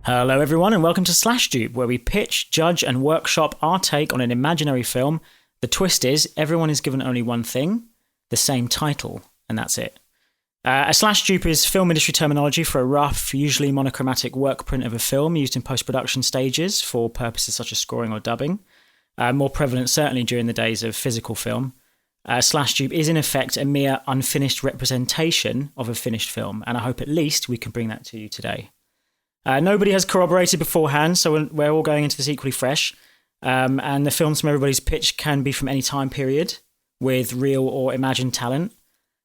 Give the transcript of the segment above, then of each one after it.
Hello everyone and welcome to Slash Dupe, where we pitch, judge and workshop our take on an imaginary film. The twist is everyone is given only one thing, the same title, and that's it. A slash dupe is film industry terminology for a rough, usually monochromatic work print of a film used in post-production stages for purposes such as scoring or dubbing. More prevalent certainly during the days of physical film. Slash dupe is in effect a mere unfinished representation of a finished film, and I hope at least we can bring that to you today. Nobody has corroborated beforehand, so we're all going into this equally fresh. And the films from everybody's pitch can be from any time period with real or imagined talent.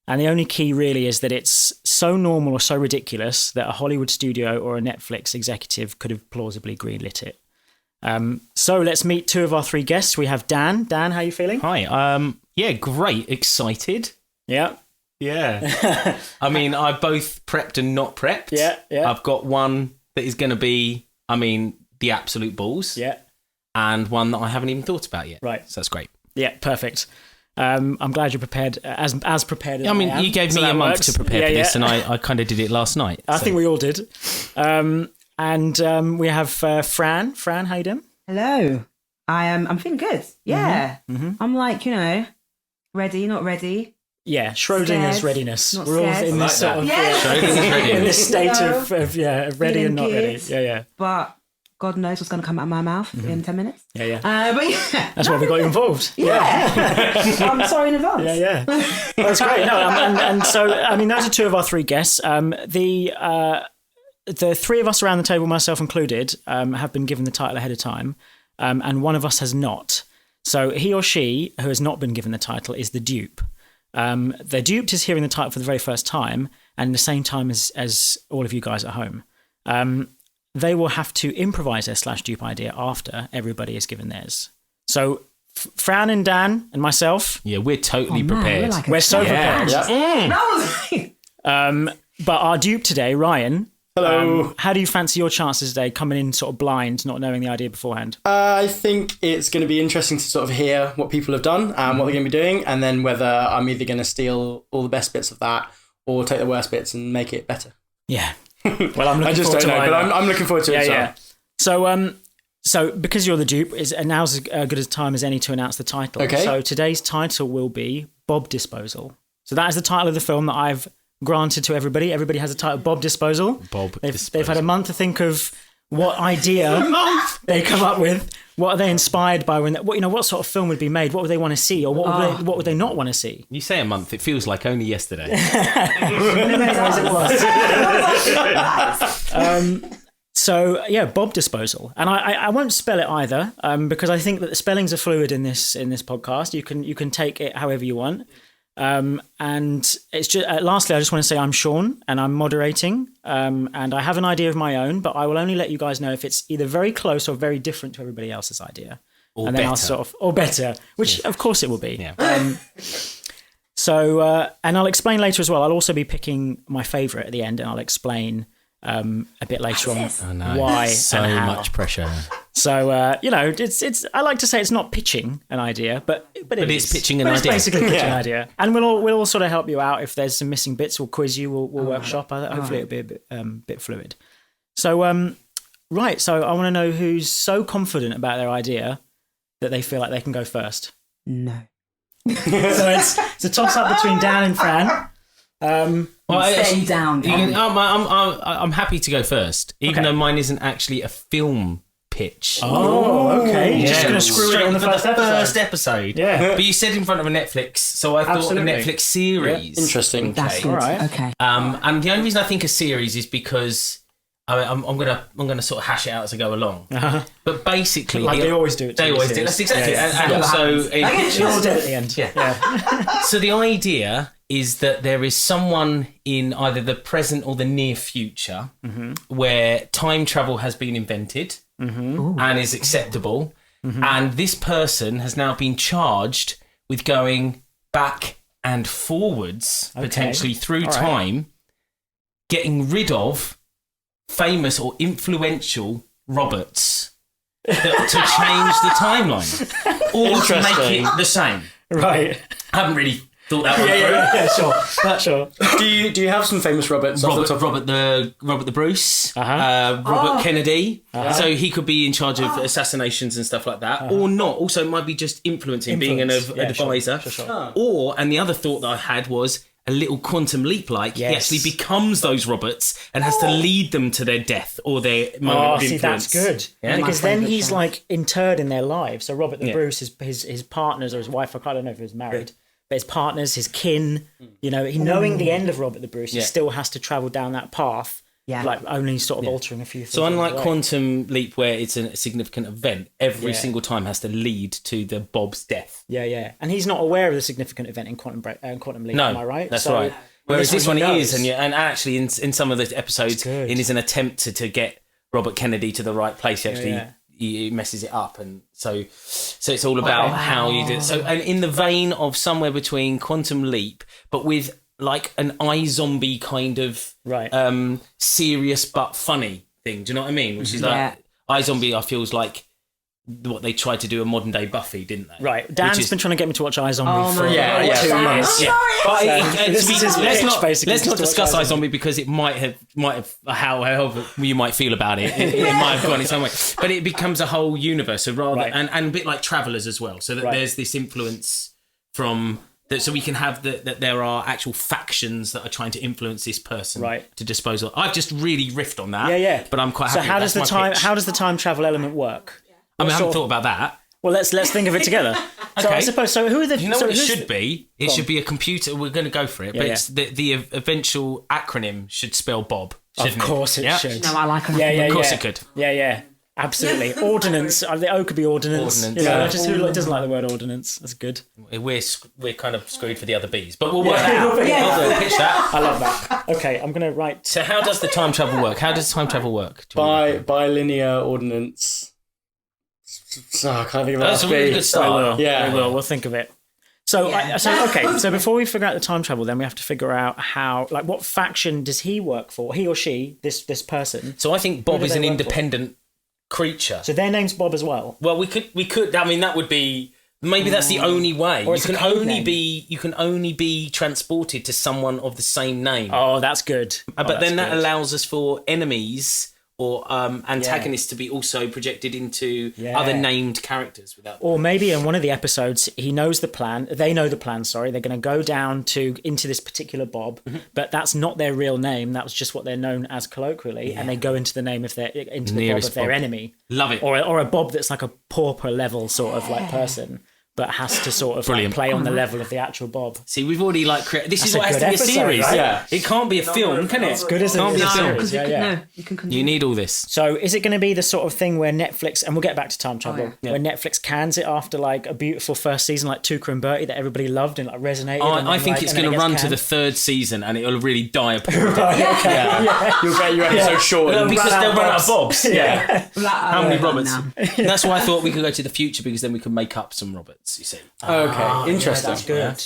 And the only key really is that it's so normal or so ridiculous that a Hollywood studio or a Netflix executive could have plausibly greenlit it. So let's meet two of our three guests. We have Dan. Dan, how are you feeling? Hi. Yeah, great. Excited. Yeah. Yeah. I mean, I both prepped and not prepped. Yeah. I've got one that is going to be, the absolute balls. Yeah. And one that I haven't even thought about yet. Right. So that's great. Yeah, perfect. I'm glad you're prepared, as prepared as I am. You gave me a month to prepare for this, and I kind of did it last night. I think we all did. And we have Fran. Fran, how you doing? Hello. I'm feeling good. Yeah. Mm-hmm. I'm like, ready, not ready. Yeah, Schrodinger's Scared, readiness. not We're all scared. in this sort of Schrodinger's in readiness. this state of ready Feeling and not ready. good. Yeah. But God knows what's going to come out of my mouth in 10 minutes. Yeah. But yeah. That's why we got you involved. Yeah. I'm sorry in advance. Yeah. That's great. No, and so those are two of our three guests. The three of us around the table, myself included, have been given the title ahead of time, and one of us has not. So he or she who has not been given the title is the dupe. The duped is hearing the title for the very first time, and the same time as all of you guys at home. They will have to improvise their slash dupe idea after everybody is given theirs. So Fran and Dan and myself, Yeah, we're totally prepared. we're so prepared. No. But our dupe today, Ryan. Hello. How do you fancy your chances today, coming in sort of blind, not knowing the idea beforehand? I think it's going to be interesting to sort of hear what people have done and what they're going to be doing, and then whether I'm either going to steal all the best bits of that or take the worst bits and make it better. Yeah. Well, I'm looking I just forward don't to know, either. but I'm looking forward to it. Yeah. So because you're the dupe, now's as good a time as any to announce the title. Okay. So today's title will be Bob Disposal. So that is the title of the film that I've granted to everybody. Everybody has a title, Bob Disposal. They've had a month to think of what idea they come up with. What are they inspired by? What sort of film would be made? What would they want to see, or what would they not want to see? You say a month, it feels like only yesterday. Bob Disposal, and I won't spell it either, because I think that the spellings are fluid in this podcast. You can take it however you want. And it's just lastly, I just want to say I'm Sean and I'm moderating, and I have an idea of my own, but I will only let you guys know if it's either very close or very different to everybody else's idea, Or and then better. or better, which of course it will be. Yeah. And I'll explain later as well. I'll also be picking my favourite at the end, and I'll explain a bit later on Oh, no. why So and how. much pressure. So it's I like to say it's not pitching an idea, but it it's is. pitching an But idea. It's basically pitching an idea, and we'll all sort of help you out if there's some missing bits. We'll quiz you. We'll workshop. Hopefully it'll be a bit fluid. So right. So I want to know who's so confident about their idea that they feel like they can go first. No. So it's a toss up between Dan and Fran. Stay down. I'm happy to go first, even Okay. though mine isn't actually a film pitch. Oh, okay. You're just Yeah, going to screw it on the for first episode. Yeah. But you said in front of a Netflix, so I thought Absolutely. a Netflix series. Interesting. That's good. All right. Okay. And the only reason I think a series is because I'm gonna sort of hash it out as I go along. Uh-huh. But basically, Like they always do. They always do. That's exactly. And also, You're all dead at the end. Yeah. So the idea is that there is someone in either the present or the near future where time travel has been invented and is acceptable, and this person has now been charged with going back and forwards, potentially through time, getting rid of famous or influential Roberts to change the timeline or to make it the same. Right. I haven't really thought that one through. Sure. Do you have some famous Roberts? off the top? Robert the Bruce, Robert Kennedy. So he could be in charge of assassinations and stuff like that, or not. Also, it might be just influencing, being an advisor. Sure. And the other thought that I had was a little quantum leap. Like he actually becomes those Roberts and has to lead them to their death or their moment of influence. That's good. Yeah? Because then he's like interred in their lives. So Robert the Bruce, his partners or his wife, I don't know if he was married. But his partners, his kin, knowing the end of Robert the Bruce, he still has to travel down that path, like only sort of altering a few things. So unlike Quantum Leap, where it's a significant event, every single time has to lead to the Bob's death. Yeah. And he's not aware of the significant event in Quantum Leap, am I right? That's right. Whereas this one is, and actually in some of the episodes, it is an attempt to get Robert Kennedy to the right place. He messes it up, and so it's all about how you do it. So, and in the vein of somewhere between Quantum Leap, but with like an iZombie kind of serious but funny thing. Do you know what I mean? Which is like iZombie, I feels like what they tried to do a modern day Buffy, didn't they? Right. Dan's been trying to get me to watch iZombie for 2 months. Let's not discuss iZombie because it might have however you might feel about it. It might have gone its own way, but it becomes a whole universe. So rather and a bit like Travelers as well. So that there's this influence from that. So we can have that there are actual factions that are trying to influence this person to dispose of. I've just really riffed on that. Yeah. But I'm quite happy. So how does the time travel element work? I haven't thought about that. Well, let's think of it together. So I suppose. So who are the? You know what it should be? It should be a computer. We're going to go for it, but it's the eventual acronym should spell Bob. Of course it should. No, I like them. Of course it could. Yeah. Absolutely. Ordnance. The O could be ordnance. Who doesn't like the word ordnance? That's good. We're kind of screwed for the other B's, but we'll work that out. We'll pitch that. I love that. Okay, I'm going to write. So how does the time travel work? By linear ordnance. I can't think of That's a really good start. We'll think of it. So before we figure out the time travel, then we have to figure out how, like, what faction does he work for? He or she, this person. So I think Bob is an independent creature. So their name's Bob as well. Well, we could. I mean, that would be maybe that's the only way. Or you can only be transported to someone of the same name. Oh, that's good. But then that allows us for enemies or antagonists to be also projected into other named characters without. Or maybe in one of the episodes, they know the plan. They're going to go down into this particular Bob, but that's not their real name. That was just what they're known as colloquially, and they go into the name of the Bob of their enemy. Love it. Or a Bob that's like a pauper level sort of like person, but has to sort of like play on the level of the actual Bob. See, we've already created. This is what has to be a series. Right? Yeah, it can't be a film, can it? It's good as it is a series. You can continue. You need all this. So, is it going to be the sort of thing where Netflix, and we'll get back to time travel, where Netflix cans it after like a beautiful first season, like Tuca and Bertie, that everybody loved and like resonated? I think it's going to run to the third season, and it'll really die a poor death. You'll get your episode short because they'll run out of Bobs. How many Roberts? That's why I thought we could go to the future, because then we could make up some Roberts. You see. Okay, interesting. That's good.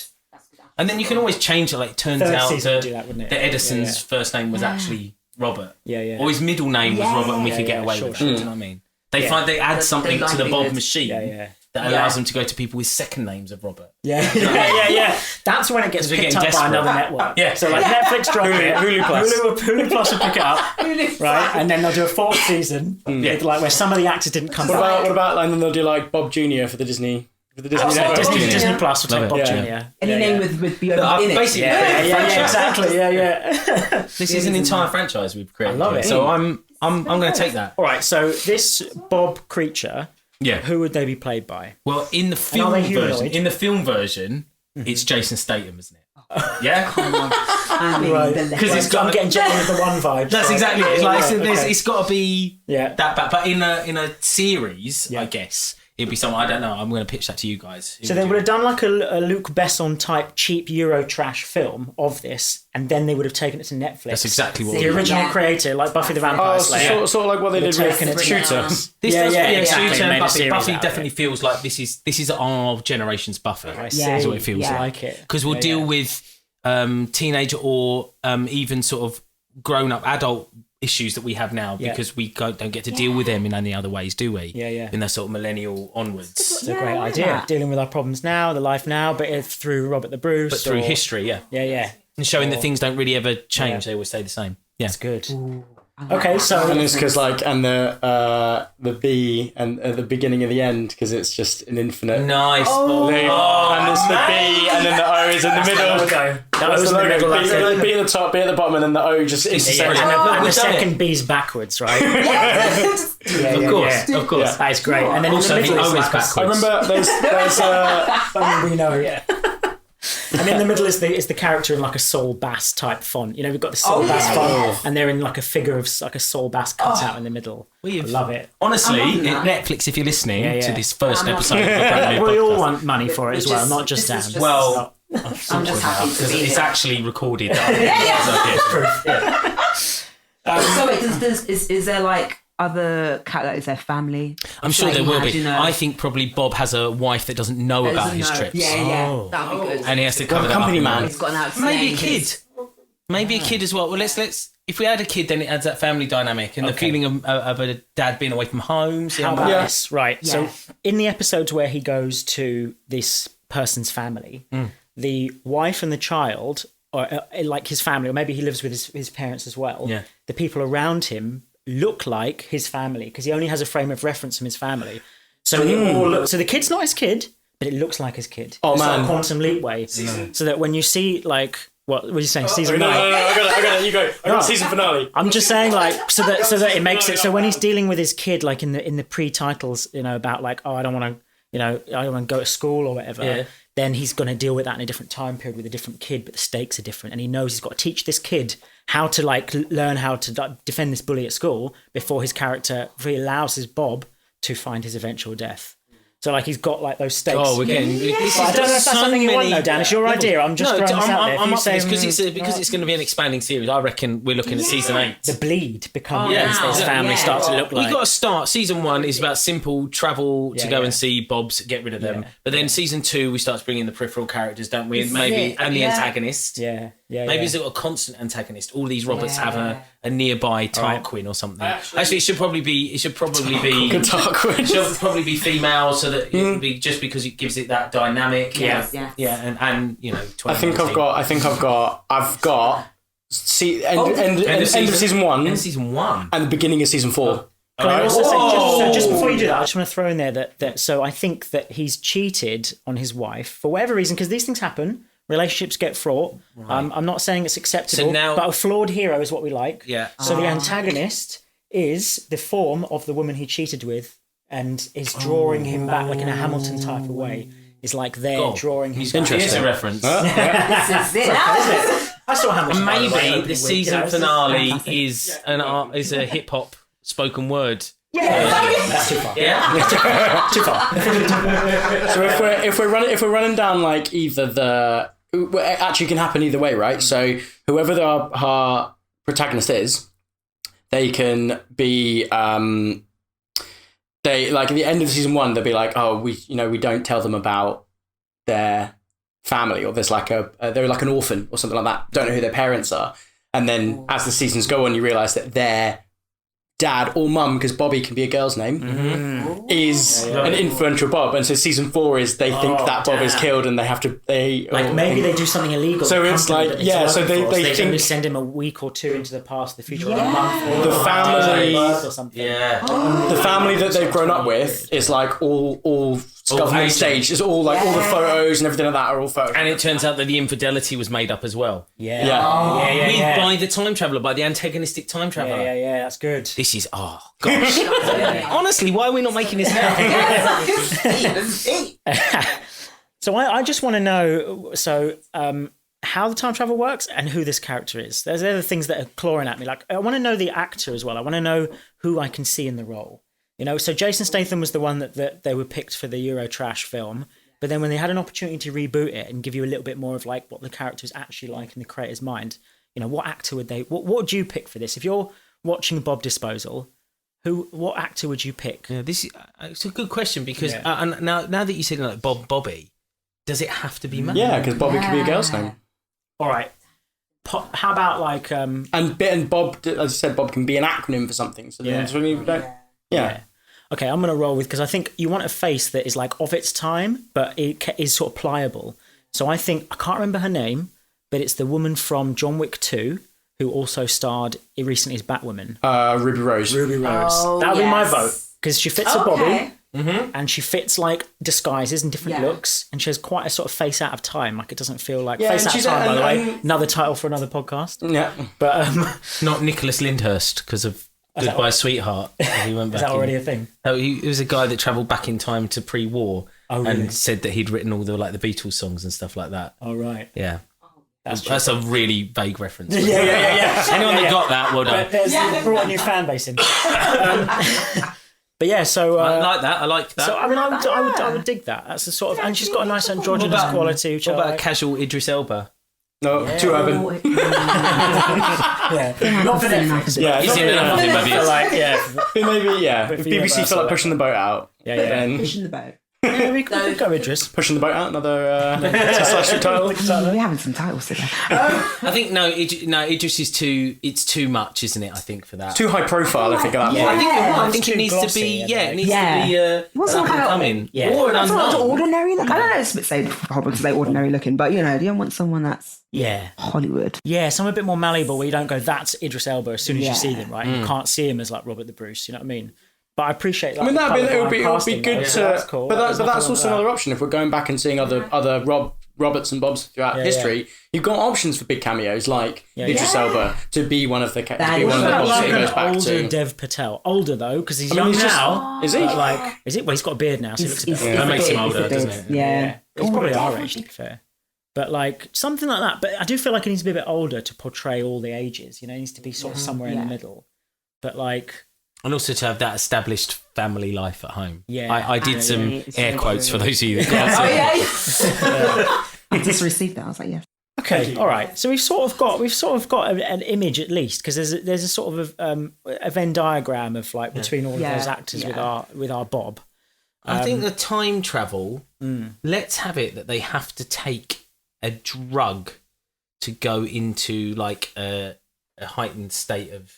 And then you can always change it. Like, it turns out that Edison's first name was actually Robert. Yeah. Or his middle name was Robert, and we could get away with that. Do you know what I mean? They add something to the Bob machine that allows them to go to people with second names of Robert. Yeah. That's when it gets picked up by another network. Yeah. So like Netflix drop it, Hulu Plus. Hulu Plus will pick it up, right? And then they'll do a fourth season, with, like, where some of the actors didn't come back. What about and then they'll do like Bob Jr. for the Disney. Disney Plus will take Bob Jr. Any name with Beyond in it. Basically, exactly. This is an entire franchise we've created. I love it. So I'm going to take that. All right. So this Bob creature, who would they be played by? Well, in the film version, it's Jason Statham, isn't it? Yeah. Because I'm getting Jetty with the one vibe. That's exactly it. It's got to be that. But in a series, I guess. It'd be someone, I don't know, I'm going to pitch that to you guys. So they would have done like a Luc Besson type cheap Euro trash film of this, and then they would have taken it to Netflix. That's exactly what the original creator, like Buffy the Vampire Slayer. Sort of like what they did with Shooter. Exactly. Buffy definitely feels like this is our generation's Buffy. That's what it feels like. It. Because we'll deal with teenager or even sort of grown-up adult issues that we have now because we don't get to deal with them in any other ways, do we? Yeah. In that sort of millennial onwards. It's a great idea. Dealing with our problems now, the life now, but it's through Robert the Bruce. But through history, Yeah. And showing that things don't really ever change; they always stay the same. Yeah, That's good. Okay, so And it's because and the B and at the beginning of the end because it's just an infinite. nice. And it's the B and then the O is in the middle. That was in the middle. That's it. B at the top, B at the bottom, and then the O just is And the We've done second B's backwards, right? Of course. That is great. And then Also, in the the middle O is is backwards. I remember there's we know, yeah. And in the middle is the character in like a Saul Bass type font. You know, we've got the Saul Bass font, and they're in like a figure of like a Saul Bass cut out in the middle. I love it. Honestly, Netflix, if you're listening to this first episode of the brand new We all podcast, want money for it as well, not just Dan. well, I'm just happy to be it's here. actually recorded. So wait, is there like other is there family? I'm sure Like there will you be. know, I think probably Bob has a wife that doesn't know about his trips. Yeah, that'd be good. And he has to cover that company up. man. He's got an out. Maybe a kid. Maybe a kid as well. Well, let's. If we had a kid, then it adds that family dynamic and the feeling of a dad being away from home. How about this? Right. Yeah. So in the episodes where he goes to this person's family, the wife and the child, or like his family, or maybe he lives with his parents as well. Yeah. The people around him look like his family because he only has a frame of reference from his family. So it all looks, so the kid's not his kid, but it looks like his kid. Oh, it's man. like a quantum leap way. So that when you see like what were you saying? Season No, 9. I got it. You go. I got the season finale. I'm just saying, like, so that it makes it. So when he's dealing with his kid, like in the pre-titles, you know, about like, oh, I don't want to, I don't want to go to school or whatever. Yeah. Then he's going to deal with that in a different time period with a different kid, but the stakes are different, and he knows he's got to teach this kid how to like learn how to defend this bully at school before he allows his Bob to find his eventual death. So like he's got like those stakes. Oh, again, But I don't know if that's something you want, though, Dan. It's your idea. I'm just throwing this out there. If I'm you up for say, this because it's going to be an expanding series. I reckon we're looking at season 8. the bleed becomes Yeah. his family start to look like. We got to start. Season 1 is about simple travel to Yeah, go yeah. and see Bob's, get rid of them. Yeah. But then season 2, we start to bring in the peripheral characters, don't we? And maybe and the antagonist. Yeah. Maybe he's got a constant antagonist. All these Roberts have a nearby Tarquin or something. Actually, it should probably be Tarquin. it should probably be female, so that it would be just because it gives it that dynamic. Yes. and you know. I think I've got. End of season 1 End of season 1. and the beginning of season 4. Can I also say, just before you do that, I just want to throw in there that so I think that he's cheated on his wife for whatever reason, because these things happen. Relationships get fraught. I'm not saying it's acceptable, So now- but a flawed hero is what we like. Yeah. So the antagonist is the form of the woman he cheated with and is drawing him back, like in a Hamilton type of way. Is like they're drawing him back. Here's a reference. This is it. I saw Hamilton. by the way, Maybe opening the week, season you know, finale is a hip hop spoken word. That's too far. Yeah. Too far. So if we're running down like either actually it can happen either way, right? So whoever our protagonist is, they can be they like at the end of season 1 they'll be like, oh, we don't tell them about their family, or there's like they're like an orphan or something like that, don't know who their parents are, and then as the seasons go on you realise that their dad or mum, because Bobby can be a girl's name, is an influential Bob, and so season 4 is they think that Bob is killed and they have to Maybe they do something illegal. So the it's company like, that yeah, it's so working they for, so think- only send him a week or 2 into the past, the future, or a month, or The a family- birth or something. Yeah. the family that they've grown up with is like all government agent. staged. It's all like all the photos and everything like that are all photos. And it turns out that the infidelity was made up as well. Yeah. Yeah. By the time traveller, by the antagonistic time traveller. Yeah, that's good. This is gosh. Honestly, why are we not making this now? So I just want to know how the time travel works and who this character is. There's other things that are clawing at me. Like I want to know the actor as well. I want to know who I can see in the role. You know, so Jason Statham was the one that they were picked for the Eurotrash film. But then when they had an opportunity to reboot it and give you a little bit more of like what the character is actually like in the creator's mind, you know, what actor would what would you pick for this? If you're watching Bob Disposal, what actor would you pick? Yeah, it's a good question because and now that you said like Bobby, does it have to be male? Yeah, because Bobby could be a girl's name. All right. how about like and Bob, as I said, Bob can be an acronym for something. So then it's really Okay, I'm gonna roll with, because I think you want a face that is like of its time, but it is sort of pliable. So I think, I can't remember her name, but it's the woman from John Wick 2 who also starred recently as Batwoman. Ruby Rose. Ruby Rose. Oh, That would be my vote, because she fits a Okay. bobby. And she fits like disguises and different looks, and she has quite a sort of face out of time. Like, it doesn't feel like face out of time. By the way, another title for another podcast. Yeah, but not Nicholas Lyndhurst because of Goodbye Sweetheart. He went back. Is that already a thing? No, he was a guy that travelled back in time to pre-war and said that he'd written all the like the Beatles songs and stuff like that. Oh right, yeah. That's a really vague reference. Yeah. Anyone that got that, well done. But brought a new fan base in. But yeah, so I like that. I like that. So I mean, I would dig that. That's the sort of, and she's got a nice androgynous quality. Which what about a casual Idris Elba? No, too urban. Not for Netflix. Yeah, he's in enough of him, maybe. If BBC feel like pushing the boat out, then Pushing the boat. Yeah, we could go Idris. Pushing the boat out. Another title. We're having some titles today. I think Idris is too much, isn't it? I think for that. Too high profile. I think at that point. I think it needs to be. Yeah, it needs to be. What's kind of coming? Yeah. Or an That's not unknown. ordinary look. I don't know. It's a bit horrible to say ordinary looking, but you don't want someone that's Hollywood. Yeah, some a bit more malleable where you don't go, that's Idris Elba as soon as you see them, right? You can't see him as like Robert the Bruce, you know what I mean? But I appreciate that. I mean, it would be good to. That's cool. But that's also another option. If we're going back and seeing other Roberts and Bobs throughout history, you've got options for big cameos like Idris Elba to be one of the Bobs that he goes back older to. Dev Patel, older though, because he's young now. Is he? Like, is it? Well, he's got a beard now, so he looks a bit older. That makes him older, doesn't it? Yeah. He's probably our age, to be fair. But like something like that. But I do feel like he needs to be a bit older to portray all the ages. You know, he needs to be sort of somewhere in the middle. But like. And also to have that established family life at home. Yeah. I did some air quotes for those of you that can't see. I just received that. I was like, yes. Okay, all right. So we've sort of got an image at least, because there's a sort of a Venn diagram of like between all of those actors with our Bob. I think the time travel. Let's have it that they have to take a drug to go into like a heightened state of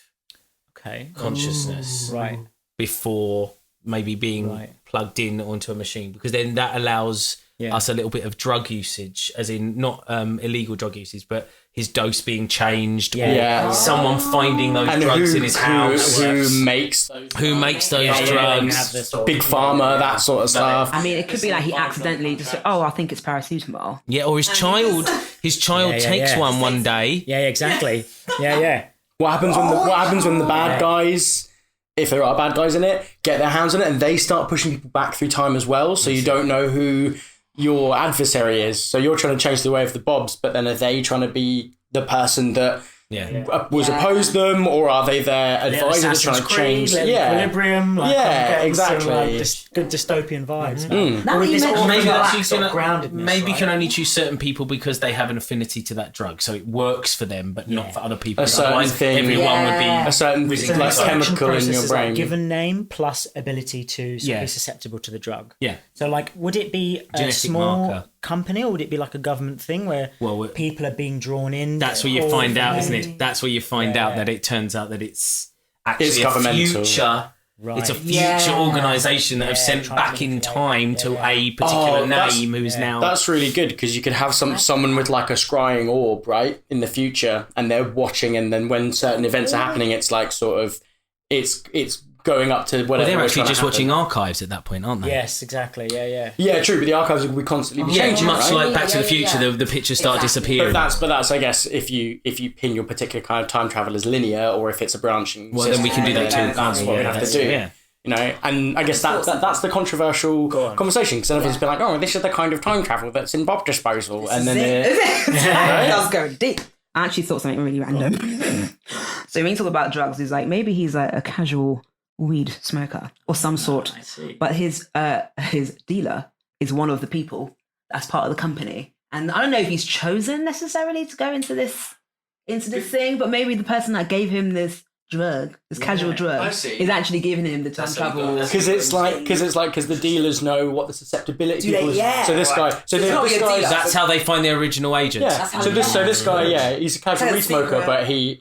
consciousness, right? Before maybe being plugged in onto a machine, because then that allows us a little bit of drug usage, as in not illegal drug usage, but his dose being changed, or someone finding those drugs in his house. Who makes those drugs? Big Pharma, that sort of stuff. I mean, it could be like he accidentally just I think it's paracetamol. Yeah, or his child takes one day. Yeah, exactly. Yeah. What happens when the bad guys, if there are bad guys in it, get their hands on it and they start pushing people back through time as well, so you don't know who your adversary is. So you're trying to change the way of the Bobs, but then are they trying to be the person that was opposed them, or are they their advisor that's trying to change? Equilibrium. Exactly. Good dystopian vibes. Maybe you can only choose certain people because they have an affinity to that drug, so it works for them, but not for other people. A certain thing, everyone would be a certain like chemical in your brain. Like given name plus ability to be susceptible to the drug. Yeah. So like, would it be a genetic small marker company, or would it be like a government thing where people are being drawn in? That's where you find out, isn't it? That's where you find out that it turns out that it's actually a future. Right. It's a future organisation that have sent back in time to a particular name who's now. That's really good, because you could have someone with like a scrying orb, right, in the future, and they're watching, and then when certain events are happening, it's like sort of it's going up to whatever. They're actually just watching archives at that point, aren't they? Yes, exactly. Yeah. Yeah, true. But the archives will be constantly changing. Much right? like Back to the Future, the pictures start disappearing. But that's I guess if you pin your particular kind of time travel as linear, or if it's a branching. Well, then we can do that too. That's what we have to do. Yeah. You know, and I guess that's the controversial conversation, because everyone's been like, oh, this is the kind of time travel that's in Bob disposal, and then That was going deep. I actually thought something really random. So when you talk about drugs, it's like maybe he's like a casual weed smoker or some sort, but his dealer is one of the people that's part of the company, and I don't know if he's chosen necessarily to go into this thing, but maybe the person that gave him this drug, this casual drug, is actually giving him the time travel. Because the dealers know what the susceptibility people is. Yeah. So this guy, That's how they find their original agent. Yeah. So this guy, he's a casual weed smoker, but he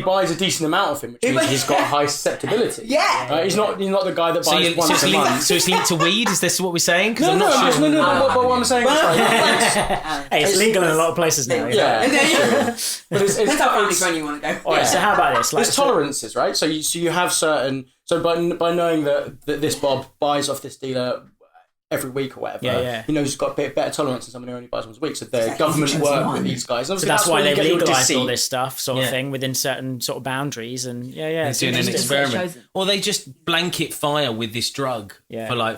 buys a decent amount of him, which means he's got high susceptibility. Yeah. Right? He's not the guy that buys once a month. So it's linked to weed? Is this what we're saying? No, what I'm saying is hey, it's legal in a lot of places now. Yeah. But it's Depends how family friendly you want to go. All right, so how about this? There's tolerances, right? So you have certain. So by knowing that this Bob buys off this dealer every week or whatever, he knows he's got a bit better tolerance than someone who only buys once a week. So the government work with these guys. So that's why they legalised all this stuff, of thing, within certain sort of boundaries, and they're doing an experiment. Or they just blanket fire with this drug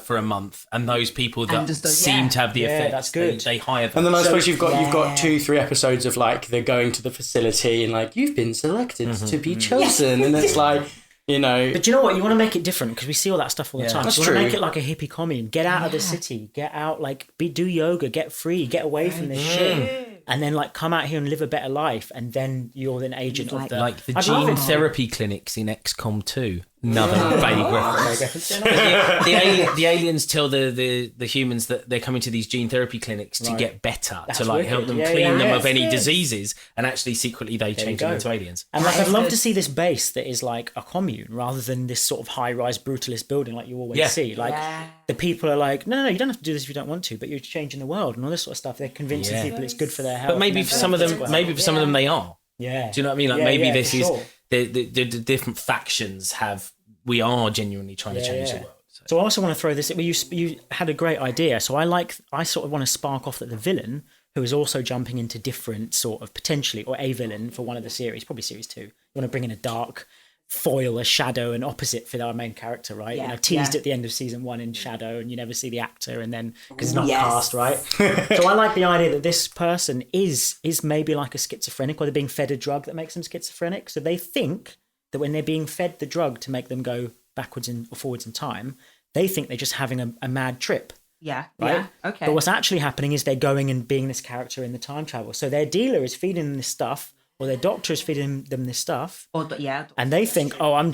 for a month, and those people that seem to have the effect, that's good. They hire them. And then I suppose you've got 2-3 episodes of like they're going to the facility and like you've been selected to be chosen, and it's like. But you know what? You want to make it different because we see all that stuff all the time. That's you true. want to make it like a hippie commune. Get out of the city. Get out, do yoga. Get free. Get away from this shit. And then come out here and live a better life. And then you're an agent of the... Like the gene therapy clinics in XCOM 2. Another vague reference. The aliens tell the humans that they're coming to these gene therapy clinics to get better, to help them clean them of any diseases, and actually secretly they change them into aliens. And I'd love to see this base that is like a commune rather than this sort of high-rise brutalist building like you always see. The people are like, no, you don't have to do this if you don't want to, but you're changing the world and all this sort of stuff. They're convincing people it's good for their health. But maybe for some of them, they are. Yeah. Do you know what I mean? Maybe this is the different factions we are genuinely trying to change the world. So I also want to throw this. You had a great idea. So I sort of want to spark off that the villain, who is also jumping into different sort of potentially, or a villain for one of the series, probably series 2. You want to bring in a dark foil, a shadow, an opposite for our main character, right? Teased at the end of season 1 in shadow, and you never see the actor, and then because it's not cast, right? So I like the idea that this person is maybe like a schizophrenic, or they're being fed a drug that makes them schizophrenic. So they think that when they're being fed the drug to make them go backwards or forwards in time, they think they're just having a mad trip. Yeah. Right? Yeah. Okay. But what's actually happening is they're going and being this character in the time travel. So their dealer is feeding them this stuff, or their doctor is feeding them this stuff. And they think, I'm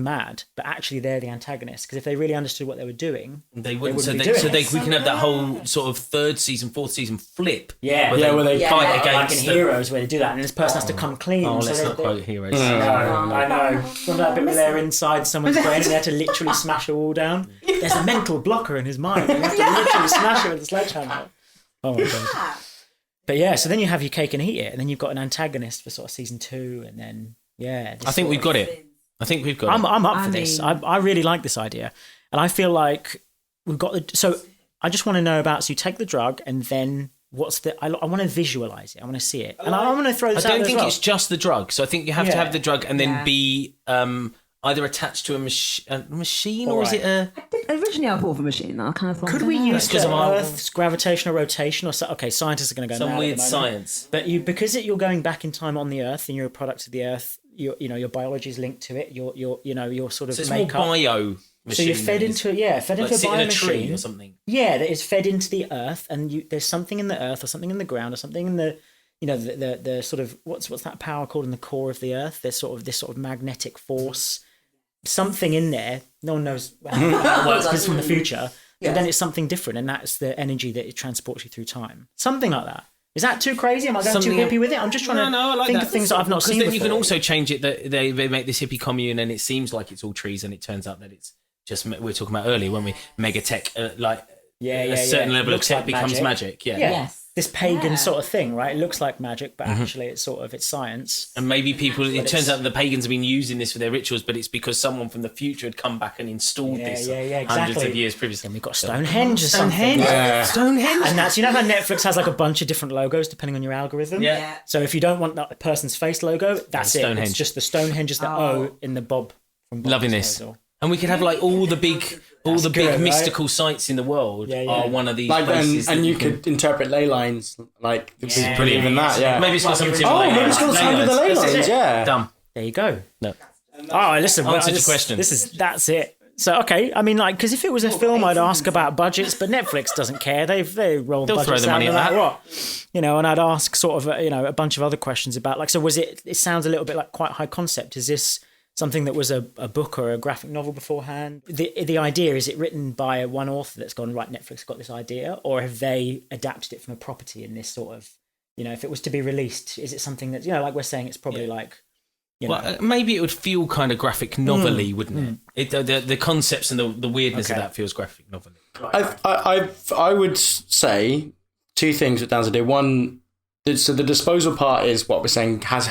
mad. But actually they're the antagonist. Because if they really understood what they were doing, they wouldn't. We can have that whole sort of 3rd season, 4th season flip. Yeah. Where they fight against. Like in Heroes, where they do that. And this person has to come clean. Let's not quote Heroes. I know. Remember that bit where they're inside someone's brain and they had to literally smash a wall down? There's a mental blocker in his mind. And you have to literally smash it with a sledgehammer. Oh my God. But so then you have your cake and eat it, and then you've got an antagonist for sort of season 2, and then I think we've got it. I'm up for this. I really like this idea, and I feel like we've got so I just want to know about. So you take the drug, and then what's the? I want to visualize it. I want to see it, and I want to throw this. I don't think it's just the drug. So I think you have to have the drug, and then be either attached to a machine, or is it a... Originally I thought of a machine. I kind of thought... Could we use the Earth's gravitational rotation? Okay, scientists are going to go some weird science. But because you're going back in time on the Earth, and you're a product of the Earth, your biology is linked to it, your sort of so it's makeup. more bio machine. So you're fed into a bio machine or something. Yeah, that is fed into the Earth, and there's something in the Earth, or something in the ground, or something in the... the sort of... What's that power called in the core of the Earth? There's this sort of magnetic force... Something in there, no one knows how it works because it's from the future, but then it's something different, and that's the energy that it transports you through time. Something like that. Is that too crazy? Am I going too hippie with it? I'm just trying to think of things that I've not seen before. You can also change it that they make this hippie commune, and it seems like it's all trees, and it turns out that it's just, we were talking about earlier, when we megatech, a certain level of tech becomes magic. Yes. This pagan sort of thing, right? It looks like magic, but actually it's science. And maybe it turns out that the pagans have been using this for their rituals, but it's because someone from the future had come back and installed this hundreds of years previously. And we've got Stonehenge or something. Stonehenge. And that's, how Netflix has like a bunch of different logos depending on your algorithm? Yeah. So if you don't want that person's face logo, that's it. It's just the Stonehenge is the O in the Bob from Bob. Loving this. And we could have all the big mystical sites in the world are one of these places. And you could interpret ley lines brilliant. Even that, Maybe it's got something to do with maybe it's got something with the ley lines, Dumb. There you go. No. Oh, listen. Answer to question. That's it. So, okay, I mean, like, because if it was a film, I'd ask about budgets, but Netflix doesn't care. They roll They'll budgets throw the money out at no matter that. what. You know, and I'd ask sort of, a bunch of other questions about, like, so was it sounds a little bit like quite high concept. Is this something that was a book or a graphic novel beforehand? The idea, is it written by one author that's gone, right, Netflix got this idea, or have they adapted it from a property in this sort of, if it was to be released, is it something that, like we're saying, it's probably like, Well, maybe it would feel kind of graphic novel-y, wouldn't it? The concepts and the weirdness of that feels graphic novel-y. I would say two things with Dan's idea. One, so the disposal part is what we're saying It has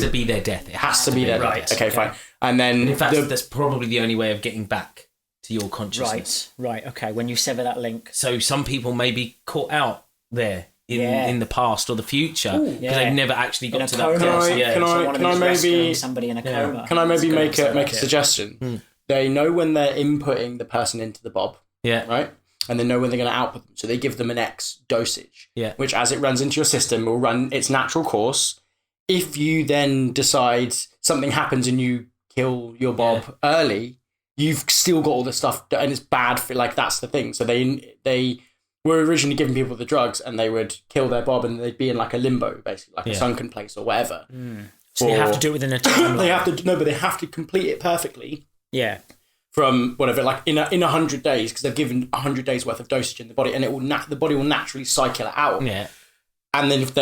to be their death. It has to be their right. death. Okay, fine. And then in fact, that's probably the only way of getting back to your consciousness. Right. Okay. When you sever that link. So some people may be caught out there in the past or the future because they've never actually got to that coma. place. Can I maybe somebody in a coma? Can I maybe make a suggestion? They know when they're inputting the person into the bob. Yeah. Right. And they know when they're going to output them, so they give them an X dosage. Yeah. Which, as it runs into your system, will run its natural course. If you then decide something happens and you kill your bob early, you've still got all the stuff, and it's bad for, like, that's the thing. So they were originally giving people the drugs, and they would kill their bob, and they'd be in like a limbo, basically, like a sunken place or whatever. So you have to do it within a time. They have to complete it perfectly. Yeah. From whatever, like in 100 days, because they've given 100 days worth of dosage in the body, and it will the body will naturally cycle it out. Yeah. And then if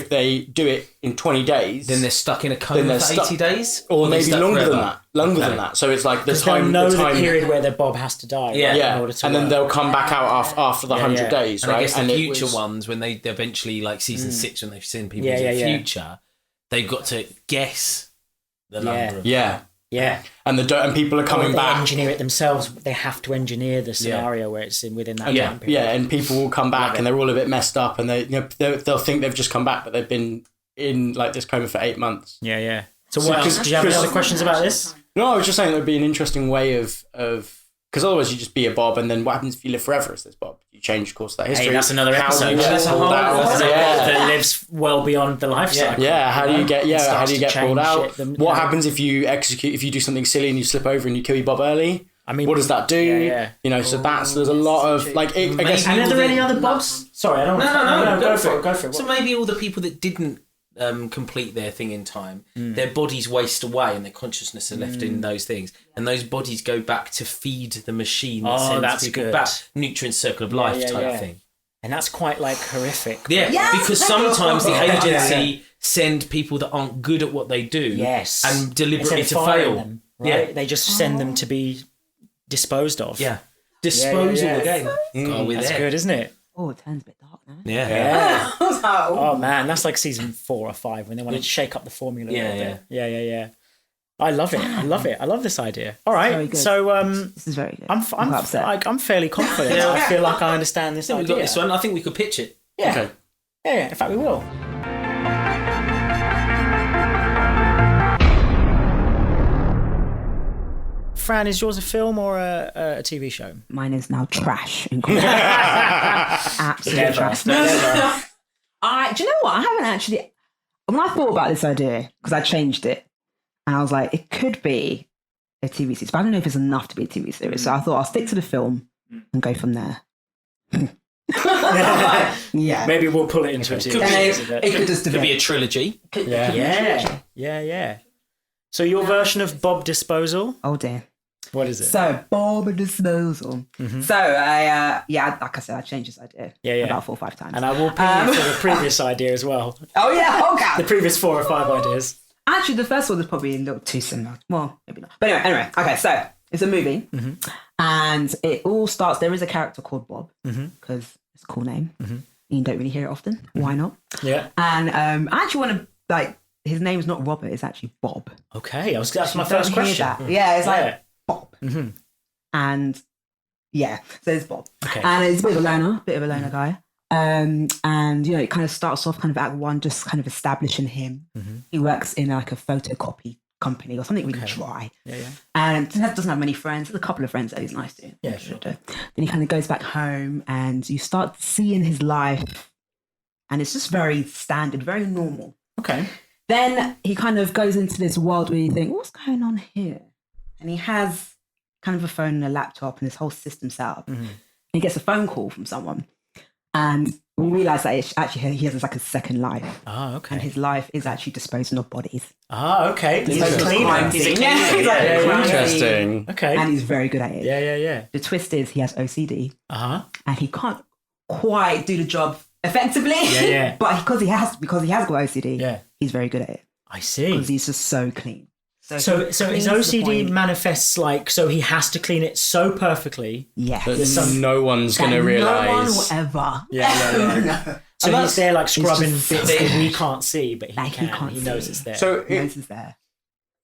they do it in 20 days, Then they're stuck in a coma for 80 days? or they're maybe stuck longer forever? than that. Longer than that. So it's like the Because they'll time. know the time, the period where their bob has to die. Yeah. Right, yeah, in order to and then work. they'll come back out after the 100 yeah. days, And right? I guess the and it future was- ones, when they eventually, like season 6, when they've seen people Yeah, in the yeah. future, they've got to guess the number of... Yeah. Yeah. And and people are coming They back. engineer it themselves. They have to engineer the scenario where it's within that time period. Yeah, and people will come back and they're all a bit messed up, and they'll think they've just come back, but they've been in like this coma for 8 months. Yeah. So what else? Do you have any other questions about this? No, I was just saying that would be an interesting way of because otherwise you just be a bob, and then what happens if you live forever as this bob? You change course of that history. Hey, that's another How episode. do you get That's a pulled whole out? episode. That lives well beyond the life cycle. Yeah, how do you get Starts to pulled change out? it, What happens if you do something silly and you slip over and you kill your bob early? I mean, What does that do? Yeah. So there's a lot of I guess. And are there any other bobs? Sorry, I don't. No, go for it. Go for it. So maybe all the people that didn't complete their thing in time, their bodies waste away and their consciousness are left in those things, and those bodies go back to feed the machine that sends that's people good. back. Nutrient circle of life type thing. And that's quite like horrific. Yeah, Yes! because sometimes the Yeah. agency send people that aren't good at what they do Yes. and deliberately Instead to of firing fail. them, right? They just send them to be disposed of. Yeah. Disposal Yeah. again. God, we're That's there. good, isn't it? Oh, it turns a bit dark now. Yeah. Yeah. Oh, Oh man, that's like season 4 or 5 when they want to shake up the formula a little bit. Yeah. I love it. I love this idea. All Very right, good. so this is very good. I'm upset. I'm fairly confident. I feel like I understand this I think idea. we've got this one. I think we could pitch it. Yeah. Okay. Yeah. In fact, we will. Fran, is yours a film or a TV show? Mine is now trash. Absolute trash. Never. Do you know what? I haven't actually. When I thought about this idea, because I changed it, and I was like, it could be a TV series, but I don't know if it's enough to be a TV series. So I thought I'll stick to the film and go from there. Yeah. Maybe we'll pull it into a TV series. It could just Could be a trilogy. Yeah. So your version of Bob Disposal, Oh dear. what is it? So Bob Disposal. So I like I said, I changed this idea about 4 or 5 times. And I will pay you for the previous idea as well. Oh yeah, The okay. previous 4 or 5 ideas. Actually, the first one is probably a little too similar. Well, maybe not. But anyway. Okay, so it's a movie, and it all starts. There is a character called Bob because it's a cool name. You don't really hear it often. Why not? Yeah. And I actually want to his name is not Robert. It's actually Bob. Okay. That's my Don't first hear question. that. Yeah, it's Yeah. like Bob. And yeah, so it's Bob. Okay. And it's a bit of a loner guy. And it kind of starts off kind of Act 1, just kind of establishing him. He works in like a photocopy company or something really dry. Yeah. And doesn't have many friends. There's a couple of friends that he's nice to. Yeah, sure. Then he kind of goes back home, and you start seeing his life, and it's just very standard, very normal. Okay. Then he kind of goes into this world where you think, what's going on here? And he has kind of a phone and a laptop and this whole system set up. And he gets a phone call from someone. And we realise that it's actually he has like a second life. Oh, okay. And his life is actually disposing of bodies. Ah, okay. He's a Interesting. cleaner. He's a Yeah, cleaner. yeah, Interesting. Okay. And he's very good at it. Yeah. The twist is he has OCD. Uh-huh. And he can't quite do the job effectively. Yeah. But because he has got OCD, he's very good at it. I see. Because he's just so clean. So his OCD manifests like, so he has to clean it so perfectly. Yes. That no one's going to realise. No one will ever. Yeah. So he's there like scrubbing bits that we can't see, but he can. He knows it's there. So He knows it's there.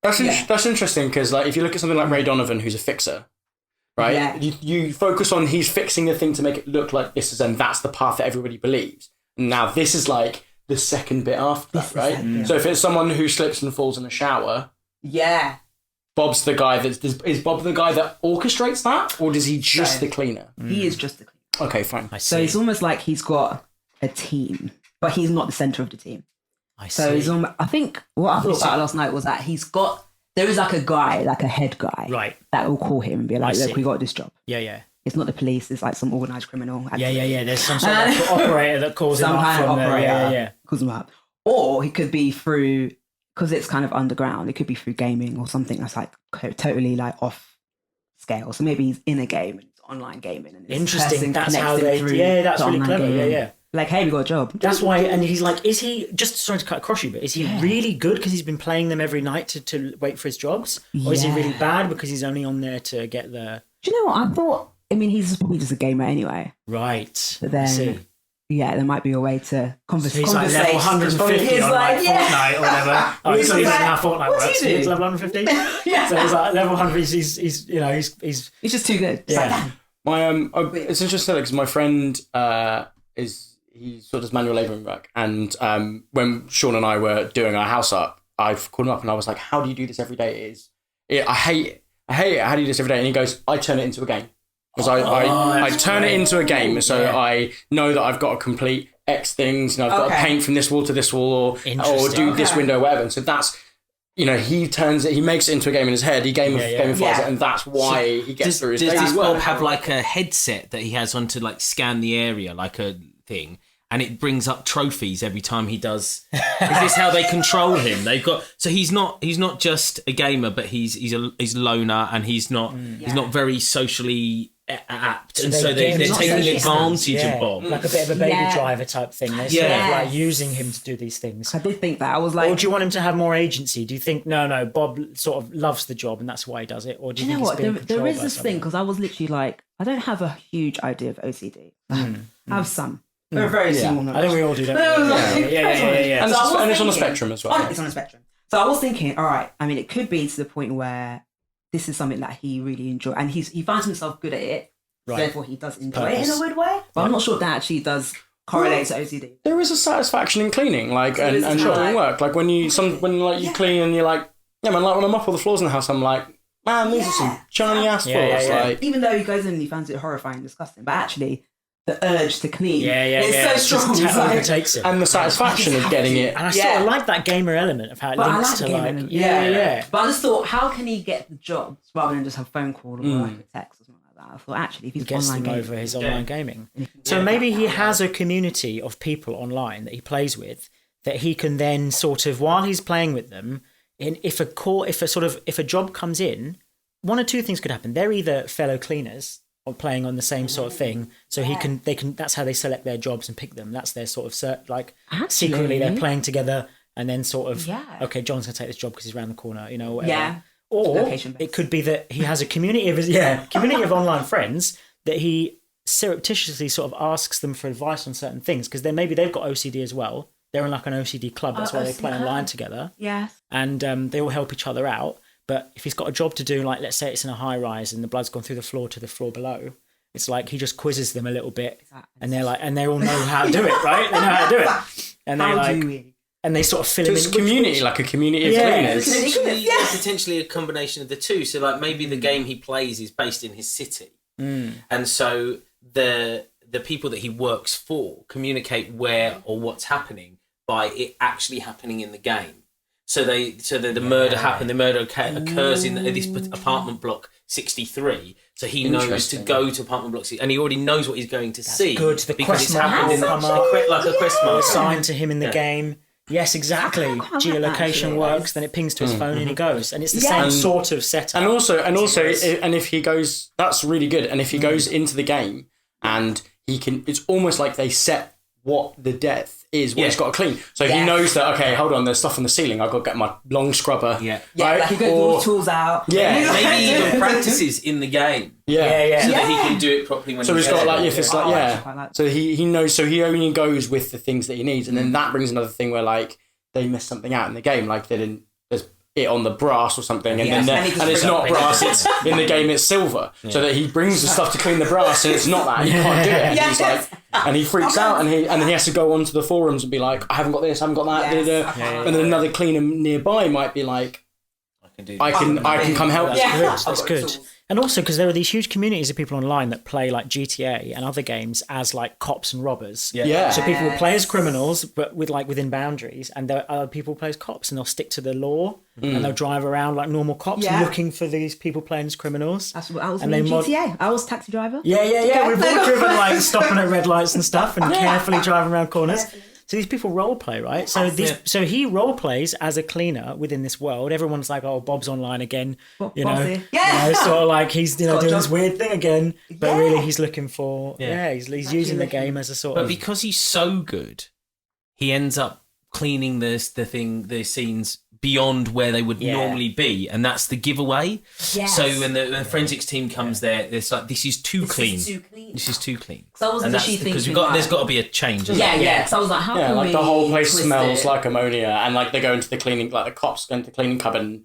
that's interesting because like if you look at something like Ray Donovan, who's a fixer, right? Yeah. You focus on he's fixing the thing to make it look like this is, and that's the path that everybody believes. Now this is like the second bit after that, right? So if it's someone who slips and falls in a shower, Bob's the guy is Bob the guy that orchestrates that, or is he just the cleaner? He is just the cleaner. Okay, fine. So it's almost like he's got a team, but he's not the center of the team. I see. So he's I think what I thought about last night was that there is like a guy, like a head guy, Right. that will call him and be like, look, we got this job. Yeah. It's not the police, it's like some organised criminal. Yeah. There's some sort of operator that calls him Some up kind of from operator Yeah. calls him up. Or he could be through, because it's kind of underground, it could be through gaming or something that's like totally like off scale. So maybe he's in a game and it's online gaming. And this Interesting. person That's connects how him they. through Yeah, that's to really online clever. gaming. Yeah. Like, hey, we got a job. That's why, and he's like, is he just sorry to cut across you, but is he really good because he's been playing them every night to wait for his jobs, or is he really bad because he's only on there to get the? Do you know what I thought? I mean, he's probably just a gamer anyway. Right. But then, there might be a way to conversate. He's like level 150 on like Fortnite or whatever. Oh, so he doesn't know how Fortnite works. He's level 150. So he's like level 100. He's He's just too good. Yeah. It's interesting because my friend he sort of does manual labouring work, and when Sean and I were doing our house up, I called him up and I was like, "How do you do this every day?" I hate it. How do you do this every day? And he goes, "I turn it into a game." Because I turn it into a game, so I know that I've got to complete X things. I've got to paint from this wall to this wall, or do this window, whatever. And so that's, he makes it into a game in his head. He gamifies it, and that's why he gets through his daily Does work. Bob have like a headset that he has on to like scan the area, like a thing, and it brings up trophies every time he does? Is this how they control him? They've got he's not just a gamer, but he's a loner, and he's not very socially apt, and so they're taking advantage of Bob, like a bit of a baby driver type thing. They're sort of like using him to do these things. I did think that. I was like, or do you want him to have more agency? Do you think no, Bob sort of loves the job and that's why he does it, or do you think what? he's being There is by this something? thing, because I was literally like, I don't have a huge idea of OCD. I have some. They're very small. I think we all do, don't we? Yeah. And it's on the spectrum as well. It's on a spectrum. So I was thinking, all right, I mean, it could be to the point where this is something that he really enjoys, and he finds himself good at it. Right. Therefore, he does enjoy it in a weird way. But I'm not sure that actually does correlate to OCD. There is a satisfaction in cleaning, and doing work. Like when you clean and you're like, yeah, man. Like when I mop all the floors in the house, I'm like, man, these are some shiny ass floors. Like, even though he goes in and he finds it horrifying and disgusting, but actually the urge to clean it's so strong. Just overtakes him. and the satisfaction of getting it. And I sort of like that gamer element of how it links to like, yeah. But I just thought, how can he get the job rather than just have a phone call or like a text or something like that? I thought actually, if he's gets online them gaming, over his online gaming. So maybe he has a community of people online that he plays with that he can then sort of, while he's playing with them, if a job comes in, one or two things could happen. They're either fellow cleaners or playing on the same sort of thing, so they can. That's how they select their jobs and pick them. That's their sort of secretly they're playing together, and then sort of okay, John's gonna take this job because he's around the corner, whatever. Yeah. Or it could be that he has a community of online friends that he surreptitiously sort of asks them for advice on certain things, because then maybe they've got OCD as well. They're in like an OCD club. That's why they play online together. Yes. And they all help each other out. But if he's got a job to do, like let's say it's in a high rise and the blood's gone through the floor to the floor below, it's like he just quizzes them a little bit, and they're like, and they all know how to do it, right? They know how to do it, and they and they sort of fill So him it's in. community, like a community of cleaners. Potentially a combination of the two. So like maybe the game he plays is based in his city, and so the people that he works for communicate where or what's happening by it actually happening in the game. So the murder happened. The murder occurs in this apartment block 63. So he knows to go to apartment block 60, and he already knows what he's going to see. Good. The because quest it's happened in marker will come up. like a quest marker Assigned to him in the game. Yes, exactly. Geolocation works. Then it pings to his phone and he goes, and it's the same sort of setup. And also, if he goes, that's really good. And if he goes into the game and he can, it's almost like they set what the depth is, what he's got to clean. So he knows that, okay, hold on, there's stuff on the ceiling. I've got to get my long scrubber. Yeah, right? like he goes all the tools out. Yeah. Maybe he even practices in the game. Yeah. So that he can do it properly when so he's he's got there. like, if it's like, so he knows, so he only goes with the things that he needs. And then that brings another thing where like they miss something out in the game, like they didn't, there's it on the brass or something, and it's not brass, it's in the game it's silver. So that he brings the stuff to clean the brass and it's not that, he can't do it. And he's like, and he freaks out, and he has to go onto the forums and be like, I haven't got this, I haven't got that. And then another cleaner nearby might be like, I can come help. That's good. And also because there are these huge communities of people online that play like GTA and other games as like cops and robbers. Yeah. So people will play as criminals, but with like within boundaries, and there are other people who play as cops, and they'll stick to the law, and they'll drive around like normal cops, looking for these people playing as criminals. That's what I was in GTA. I was taxi driver. Yeah. We've all driven like stopping at red lights and stuff, and carefully driving around corners. So these people role play, right? So so he role plays as a cleaner within this world. Everyone's like, "Oh, Bob's online again," sort of like he's doing this weird thing again. But really, he's looking for he's using the game as a sort of. But because he's so good, he ends up cleaning the scenes beyond where they would normally be, and that's the giveaway. Yes. So when the forensics team comes there, it's like, this is too clean. This is too clean. So I was literally thinking, because there's got to be a change. So I was like, how can like we the whole place twist smells it? like ammonia, and like they go into the cleaning, like the cops go into the cleaning cupboard, and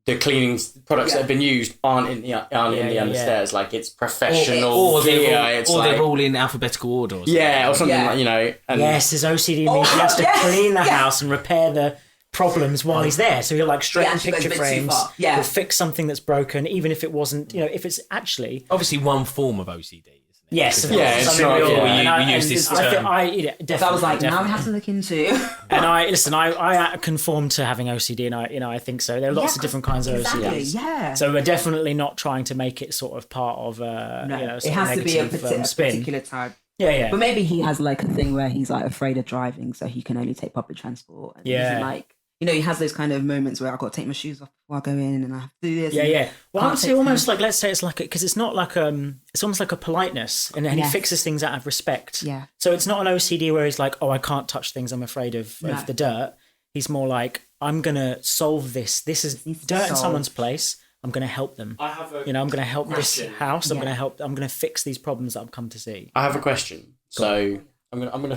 the cleaning products that have been used aren't in the understairs. Like it's professional. Or they're all in alphabetical order. Or something like, And yes, his OCD means he has to clean the house and repair the problems while he's there. So he'll like straighten picture frames. He'll fix something that's broken, even if it wasn't. If it's actually obviously one form of OCD. Yes, it's not. We use this term. I was like, now we have to look into. And I conform to having OCD, and I think so. There are lots of different kinds of OCD. Yeah. So we're definitely not trying to make it sort of part of it has to be a particular type. Yeah. But maybe he has like a thing where he's like afraid of driving, so he can only take public transport. And he's like, he has those kind of moments where I've got to take my shoes off before I go in, and I have to do this. Yeah. Well, I would say almost like, let's say it's like, because it's not like it's almost like a politeness, and he fixes things out of respect. Yeah. So it's not an OCD where he's like, oh, I can't touch things, I'm afraid of the dirt. He's more like, I'm gonna solve this. This is dirt in someone's place. I'm going to help them. I'm going to help this house. I'm going to fix these problems that I've come to see. I have a question. So I'm going to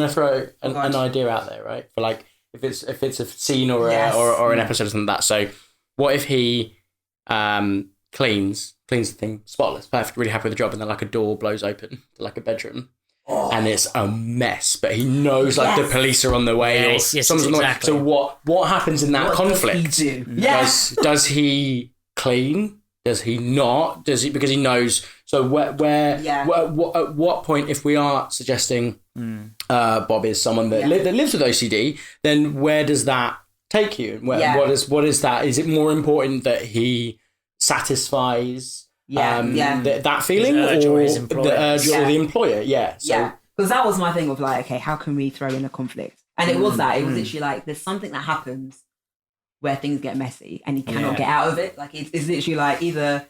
throw an idea out there, right? For like, if it's a scene or an episode or something like that. So what if he cleans the thing spotless, perfect, really happy with the job, and then like a door blows open to like a bedroom. And it's a mess, but he knows like the police are on the way, or someone's on the way. So what happens in that conflict? Does he do? Does he clean? Does he not? Does he, because he knows? So at what point, if we are suggesting Bob is someone that lives with OCD, then where does that take you? What is that? Is it more important that he satisfies that feeling, or the urge, or the employer? Because that was my thing of like, okay, how can we throw in a conflict? And it was that. It was literally like, there's something that happens where things get messy and he cannot get out of it. Like it's literally like either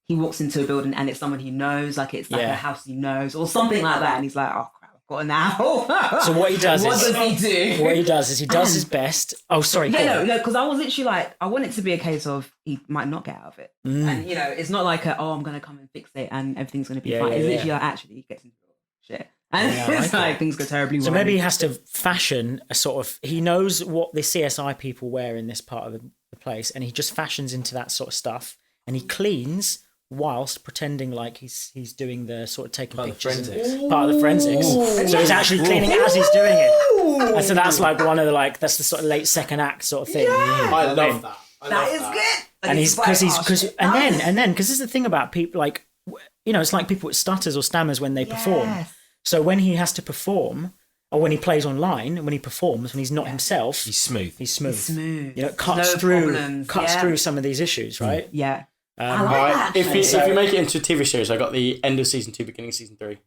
he walks into a building and it's someone he knows, like it's like a house he knows, or something like that, and he's like, oh crap, I've got an owl. So what he does what does he do? What he does is he does his best. Oh, sorry. No, because I was literally like, I want it to be a case of he might not get out of it, and it's not like I'm gonna come and fix it and everything's gonna be fine. It's literally like, actually he gets into shit. And it's like things go terribly wrong. So maybe he has to fashion a sort of, he knows what the CSI people wear in this part of the place, and he just fashions into that sort of stuff, and he cleans whilst pretending like he's doing the sort of taking pictures, part of the forensics. So he's actually cleaning as he's doing it. And so that's like one of the that's the sort of late second act sort of thing. I love that. That is good. And because this is the thing about people, like, it's like people with stutters or stammers when they perform. So when he has to perform, or when he plays online and when he performs, when he's not himself, He's smooth. he's smooth. Smooth. You know, cuts No through problems. through some of these issues, right? Yeah. I Um, like Right. that. If actually. you make it into a TV series, I got the end of season 2, beginning of season 3.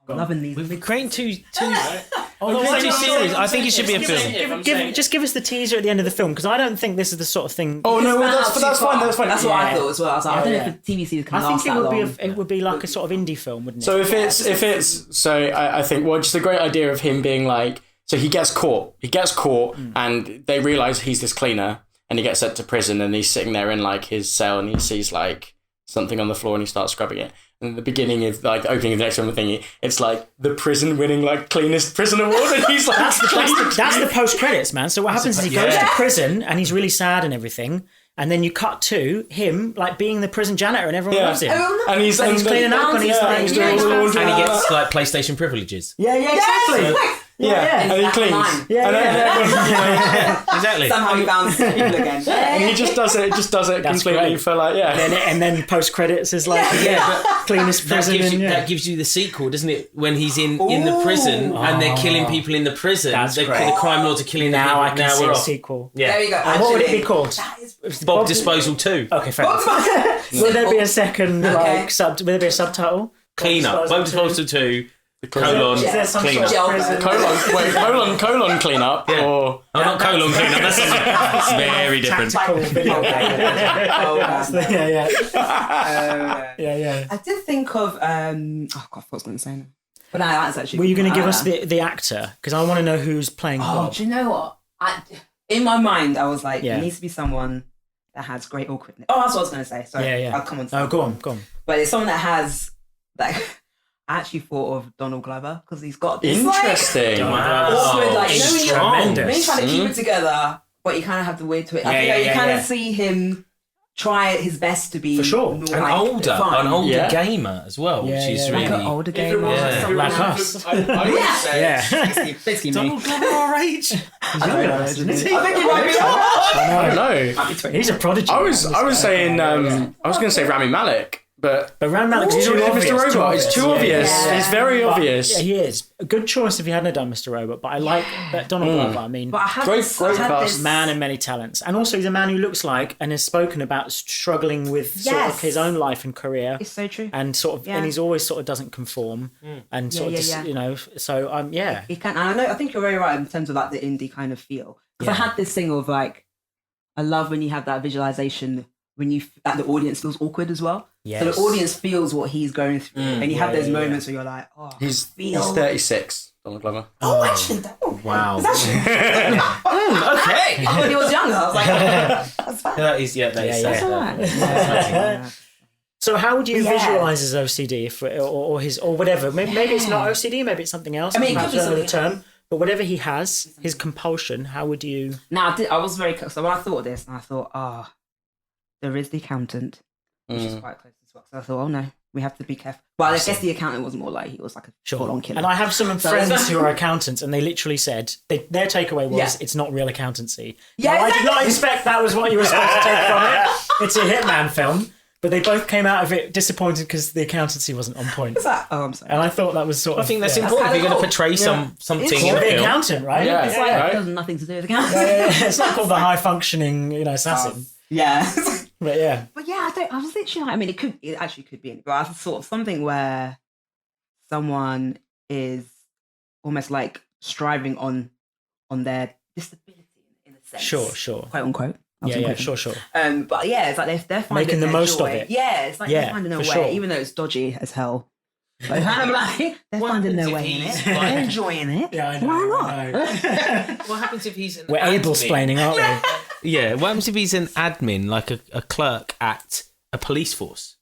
Loving these. We're creating two Oh, why no, two no, series? no, I think it should be a film. just give us the teaser at the end of the film, because I don't think this is the sort of thing. Oh no, well, that's fine. That's fine. That's what I Yeah. thought as well. I was like, I don't know Yeah. if the TV series can I last think it that would long. be it would be like a sort of indie film, wouldn't it? So I think just a great idea of him being like, so he gets caught, and they realize he's this cleaner, and he gets sent to prison, and he's sitting there in like his cell, and he sees like something on the floor, and he starts scrubbing it. And at the beginning of like the opening of the next film thingy, it's like the prison winning like cleanest prison award, and he's like, that's the post credits, man. So what happens is he goes to Yeah. prison and he's really sad and everything, and then you cut to him like being the prison janitor, and everyone loves him. and he's cleaning up, and he's like, he's doing all the laundry And he and gets like PlayStation privileges. yeah, exactly. yeah, and he That's cleans. mine. Exactly. Somehow he found people again. And he just does it completely great. for like, And then post credits is like cleanest That prison. gives, and, that gives you the sequel, doesn't it? When he's in the prison and they're killing people in the prison. That's The great. crime lords are killing the now people. I can see we're a off. sequel. Yeah. There we go. And what would it be Actually, called? that is Bob Disposal 2. Okay, fair enough. Will there be a second will there be a subtitle? Clean up. Bob Disposal 2. Colon. Is there some Clean sort up. of prison? colon clean up or Oh, not colon clean up. That's very different. Tactical video game. Yeah. I did think of oh god, I thought I was going to say no. But no, that's actually. Were you going to give us the actor? Because I want to know who's playing Oh, Bob. do you know what? In my mind, I was like, Yeah. it needs to be someone that has great awkwardness. Oh, that's what I was going to say. Sorry, Yeah. I'll come on. to Oh, that. go on. But it's someone that has like. I actually thought of Donald Glover because he's got this interesting. awkward, like you know when tremendous. when you're trying to keep it together, but you kind of have to wait to it. I Yeah, feel like yeah, you kind yeah. of see him try his best to be For sure. more An like, fun. older Yeah. gamer as well, which is Yeah. like really. an older If gamer, it was Yeah. someone Like else, us. I would say Yeah. basically me. Donald Glover our age. I think he might be. I don't know. He's a prodigy. I was saying I was going to say Rami Malek, but But Rand Malek's he's too already obvious. Mr. Robot. It's too obvious. Yeah. It's very But- obvious. Yeah, he is. A good choice if he hadn't done Mr. Robot, but I like that Donald Glover. I mean, But I had Great- this, great I had cast. this man of many talents. And also he's a man who looks like and has spoken about struggling with sort of Yes. his own life and career. It's so true. And sort of, Yeah. and he's always sort of doesn't conform, and sort of yeah, just, yeah. you know. So yeah, He can, and I think you're very right in terms of like the indie kind of feel. Because I had this thing of like, I love when you have that visualization when you that the audience feels awkward as well. So Yes. the audience feels what he's going through, and you have those moments where you're like, oh, He's feel. 36, Donald Glover. Oh, actually, Wow. okay. When he was younger, I was like, that's fine. That is, that is. Yeah, That's all right. Yeah. So how would you Yeah. visualize his OCD or his or whatever? Maybe it's not OCD. Maybe it's something else. I mean, it Perhaps could be another something term. But whatever he has, his compulsion. How would you? Now, I was very so when I thought of this, and I thought, there is the accountant, which is quite close as well. So I thought, oh no, we have to be careful. Well, I guess the accountant was more like he was like a full-on killer. And I have some friends who are accountants, and they literally said their takeaway was Yeah. it's not real accountancy. Yeah, Now, I did exactly. not expect that was what you were supposed to take from it. It's a hitman film, but they both came out of it disappointed because the accountancy wasn't on point. It's like, oh, I'm sorry. And I thought that was sort of. I think that's yeah. important if you're going to kinda portray something in a The film. accountant, right? Yeah. It's like right. it has nothing to do with accounting. Yeah. It's not called the high functioning, assassin. Yeah. But yeah. But yeah, I was literally like, I mean, it actually could be, but I sort of something where someone is almost like striving on their disability in a sense. Sure. Quote unquote. Yeah, sure. But yeah, it's like they're finding Making the their most joy. of it. Yeah, it's like Yeah, they're finding their for way, sure. even though it's dodgy as hell. But kind of like they're finding their way in it. They're enjoying it. Yeah, I know. Why not? What happens if he's an We're able explaining, aren't we? Yeah, what happens if he's an admin, like a clerk at a police force?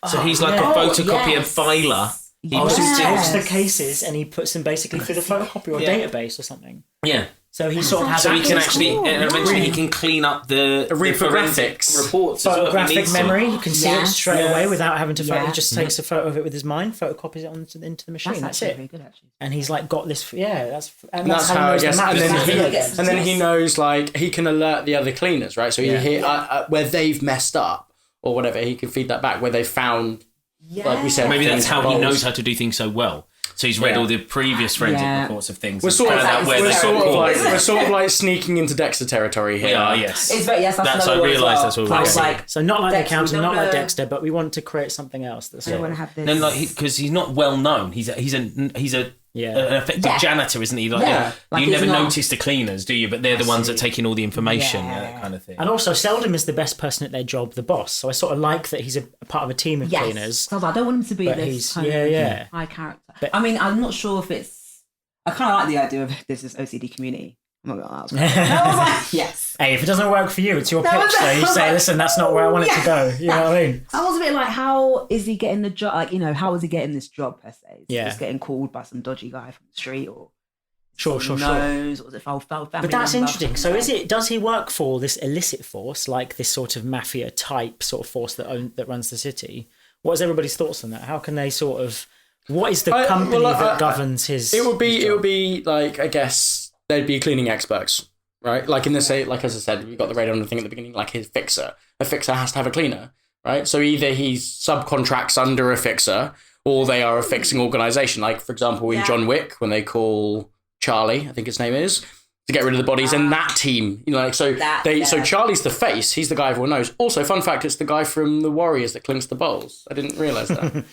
So he's like yeah. a photocopier yes. filer. He Oh, so he puts takes in- the cases and he puts them basically through the photocopy or Yeah. database or something. Yeah. So he sort of has So he can access actually, to and eventually he can clean up the forensic Infographics. reports. as well if he photographic needs to. memory. You can see Yeah. it straight Yeah. away without having to. Yeah. He just takes a photo of it with his mind, photocopies it into the machine. That's That's actually it. very good, actually. And he's like got this. Yeah, that's And that's how he I knows the guess. map And is then, happening. Yes. and then he knows like he can alert the other cleaners, right? So he where they've messed up or whatever, he can feed that back. Where they found, like we said, Maybe that's things how he involved. knows how to do things so well. So he's read all the previous forensic reports of things. We're sort of Exactly. like sneaking into Dexter territory here. We are, yes. It's very, yes, that's I realised that's what we were doing. doing. Like, So not like Dexter, the accountant, not like no. Dexter, but we want to create something else. That's I want to have this. No, because he's not well known. He's an effective janitor, isn't he? Like, Like you never not... notice the cleaners, do you? But they're the ones that take in all the information, that kind of thing. And also, seldom is the best person at their job the boss. So I sort of like that he's a part of a team of cleaners. So I don't want him to be But this he's- kind of high character. But- I mean, I'm not sure if it's... I kind of like the idea of this OCD community. I'm not going to lie. I was like, yes. Hey, if it doesn't work for you, it's your No, pitch. but- So you say, listen, that's not where I want it to go. You know what I mean? I was a bit like, how is he getting the job? Like, you know, how is he getting this job per se? Is he just getting called by some dodgy guy from the street, or Sure. knows, or is it family But that's member, interesting. So does he work for this illicit force, like this sort of mafia type sort of force that runs the city? What is everybody's thoughts on that? How can they sort of, what is the company that governs his? It would be like, I guess they'd be cleaning experts, right? Like as I said, we got the radar thing at the beginning, like his fixer. A fixer has to have a cleaner, right? So either he subcontracts under a fixer, or they are a fixing organization. Like, for example, in John Wick, when they call Charlie, I think his name is, to get rid of the bodies, and that team, you know, like, so so Charlie's the face, he's the guy everyone knows. Also, fun fact, it's the guy from the Warriors that clinks the bowls. I didn't realise that.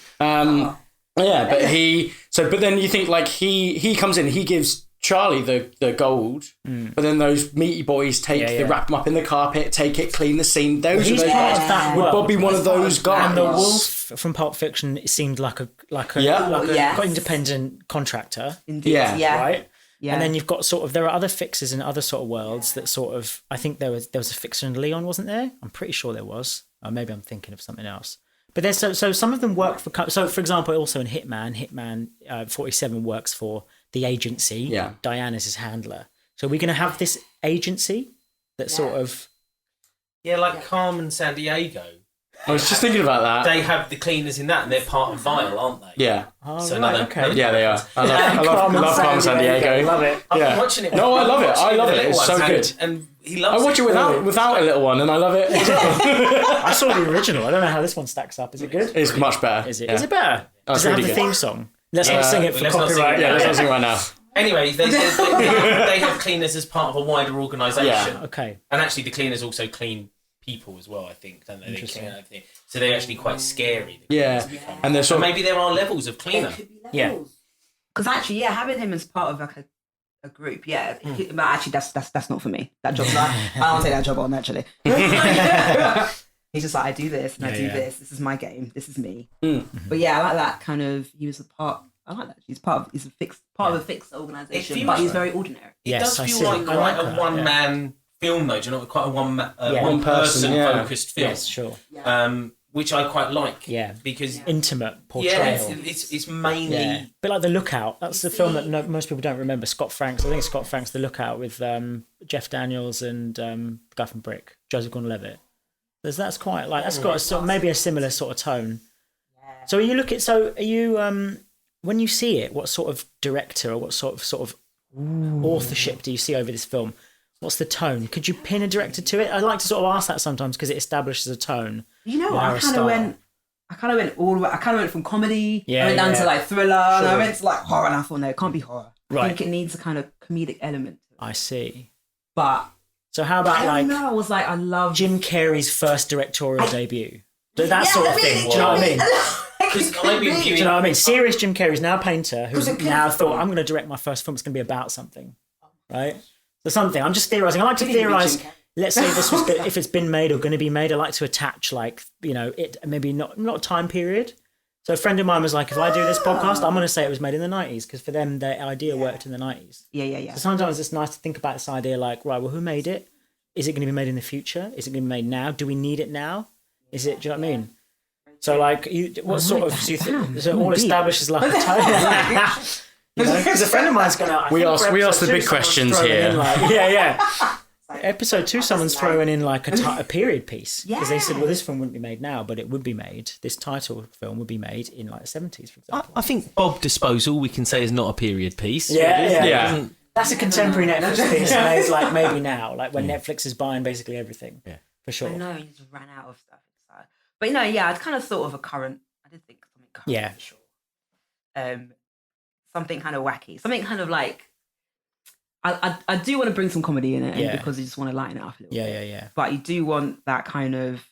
But then you think, like, he comes in, he gives Charlie the gold, but then those meaty boys they wrap them up in the carpet, take it, clean the scene. Those are those guys. Would Bob be one of those guys? And the wolf from Pulp Fiction, it seemed like a quite independent contractor. Indeed. Right? Yeah. And then you've got sort of, there are other fixers in other sort of worlds that sort of, I think there was a fixer in Leon, wasn't there? I'm pretty sure there was. Or maybe I'm thinking of something else. But there's so some of them work for, so for example, also in Hitman 47 works for the agency. Yeah. Diana's his handler. So we're going to have this agency that sort of. Yeah, like Carmen San Diego. I was just thinking about that. They have the cleaners in that, and they're part of Vile, aren't they? Yeah. Oh, So right, another- okay. Yeah, they are. I love Carmen San Diego. Love it. I've Yeah. been watching it. No, I love it. I love with it. the It's little so ones, good. and he loves I watch it without a little one, and I love it. I saw the original. I don't know how this one stacks up. Is it good? It's much better. Is it? Yeah. Is it better? Oh, Does it's it have really the good. theme song? Let's not sing it for let's not sing copyright. it. Yeah, let's not sing right now. Anyway, they have cleaners as part of a wider organisation. Yeah. Okay. And actually, the cleaners also clean people as well, I think, don't they? They clean everything. So they're actually quite scary. the Yeah, cleaners become. and they're So sort of, maybe there are levels of cleaner. Yeah. Because actually, having him as part of like a group, but actually that's not for me. That job's like, I don't want to take that job on, actually. He's just like, I do this and I do this. This is my game. This is me. But yeah, I like that kind of. He was a part. I like that. He's part of a fixed organisation, feels but he's like- very ordinary. It Yes, does I feel see. like I quite like a that, one-man film, though. Do you know, quite a one person, person yeah. focused film. Yes, sure. Which I quite like. Yeah. Because Intimate portrayal. it's mainly. Yeah, but like The Lookout. That's the film that most people don't remember. Scott Franks. I think Scott Franks' The Lookout with Jeff Daniels and the guy from Brick, Joseph Gordon-Levitt. That's quite like that's got a sort maybe a similar sort of tone. So are you when you see it, what sort of director or what sort of authorship do you see over this film? What's the tone? Could you pin a director to it? I like to sort of ask that sometimes because it establishes a tone. You know what? Or a I kind of went all the way. I kind of went from comedy. Yeah, I went down yeah. to like thriller. And I Sure. went to like horror. And I thought, no, it can't be horror. I Right. think it needs a kind of comedic element to it. I see. But So how about I like don't know. I was like, I love Jim Carrey's first directorial debut? That sort of thing. Do you know what I mean? Because I've been Do viewing. you know what I mean? Serious Jim Carrey's now a painter who's it could- now thought, I'm going to direct my first film. It's going to be about something, right? So something. I'm just theorising. I like to theorise. Let's say this was if it's been made or going to be made. I like to attach it maybe not time period. So a friend of mine was like, if I do this podcast, I'm going to say it was made in the 90s because for them their idea worked in the 90s. Yeah. So sometimes it's nice to think about this idea like, right, well, who made it? Is it going to be made in the future? Is it going to be made now? Do we need it now? Is it? Do you know what I mean? So like, what sort of do you think? So it all establishes like a tone. Because a friend of mine's going to. We ask the big questions here. Episode 2, someone's throwing in like a period piece because they said, Yeah. well, this film wouldn't be made now, but it would be made. This title film would be made in like the 70s, for example. I think Bob Disposal we can say is not a period piece. Yeah. That's a contemporary Netflix piece made like maybe now, like when Netflix is buying basically everything. Yeah, for sure. I know you just ran out of stuff. But I'd kind of thought of a current. I did think of something current. Yeah. For sure. something kind of wacky, something kind of like. I do want to bring some comedy in it, because you just want to lighten it up a little bit. Yeah. But you do want that kind of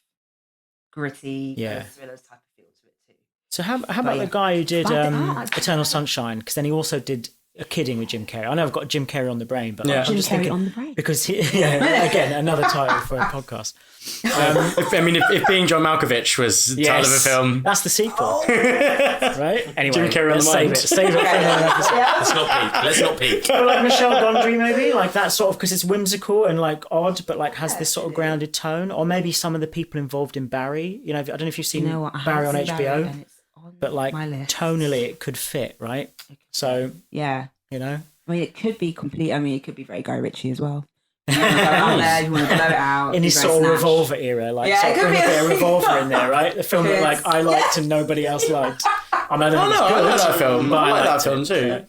gritty, kind of thrillers type of feel to it too. So how about the guy who did Eternal Sunshine? Because then he also did A Kidding with Jim Carrey. I know I've got Jim Carrey on the brain, but I'm just thinking on the brain. because again another title for a podcast. If Being John Malkovich was the title of a film, that's the sequel, right? Anyway, Jim Carrey on the mind. Save it for another episode. Let's not peek. But like Michel Gondry, maybe like that sort of, because it's whimsical and like odd, but like has this sort of grounded tone. Or maybe some of the people involved in Barry. I don't know if you've seen Barry on HBO, but like tonally it could fit, right? So yeah, I mean, it could be complete. I mean, it could be very Guy Ritchie as well. You want to go out there, you want to blow it out in his sort of Revolver era, like sort of bring a bit of Revolver in there, right? The film that like I liked and nobody else liked. I like that film. I like that film too.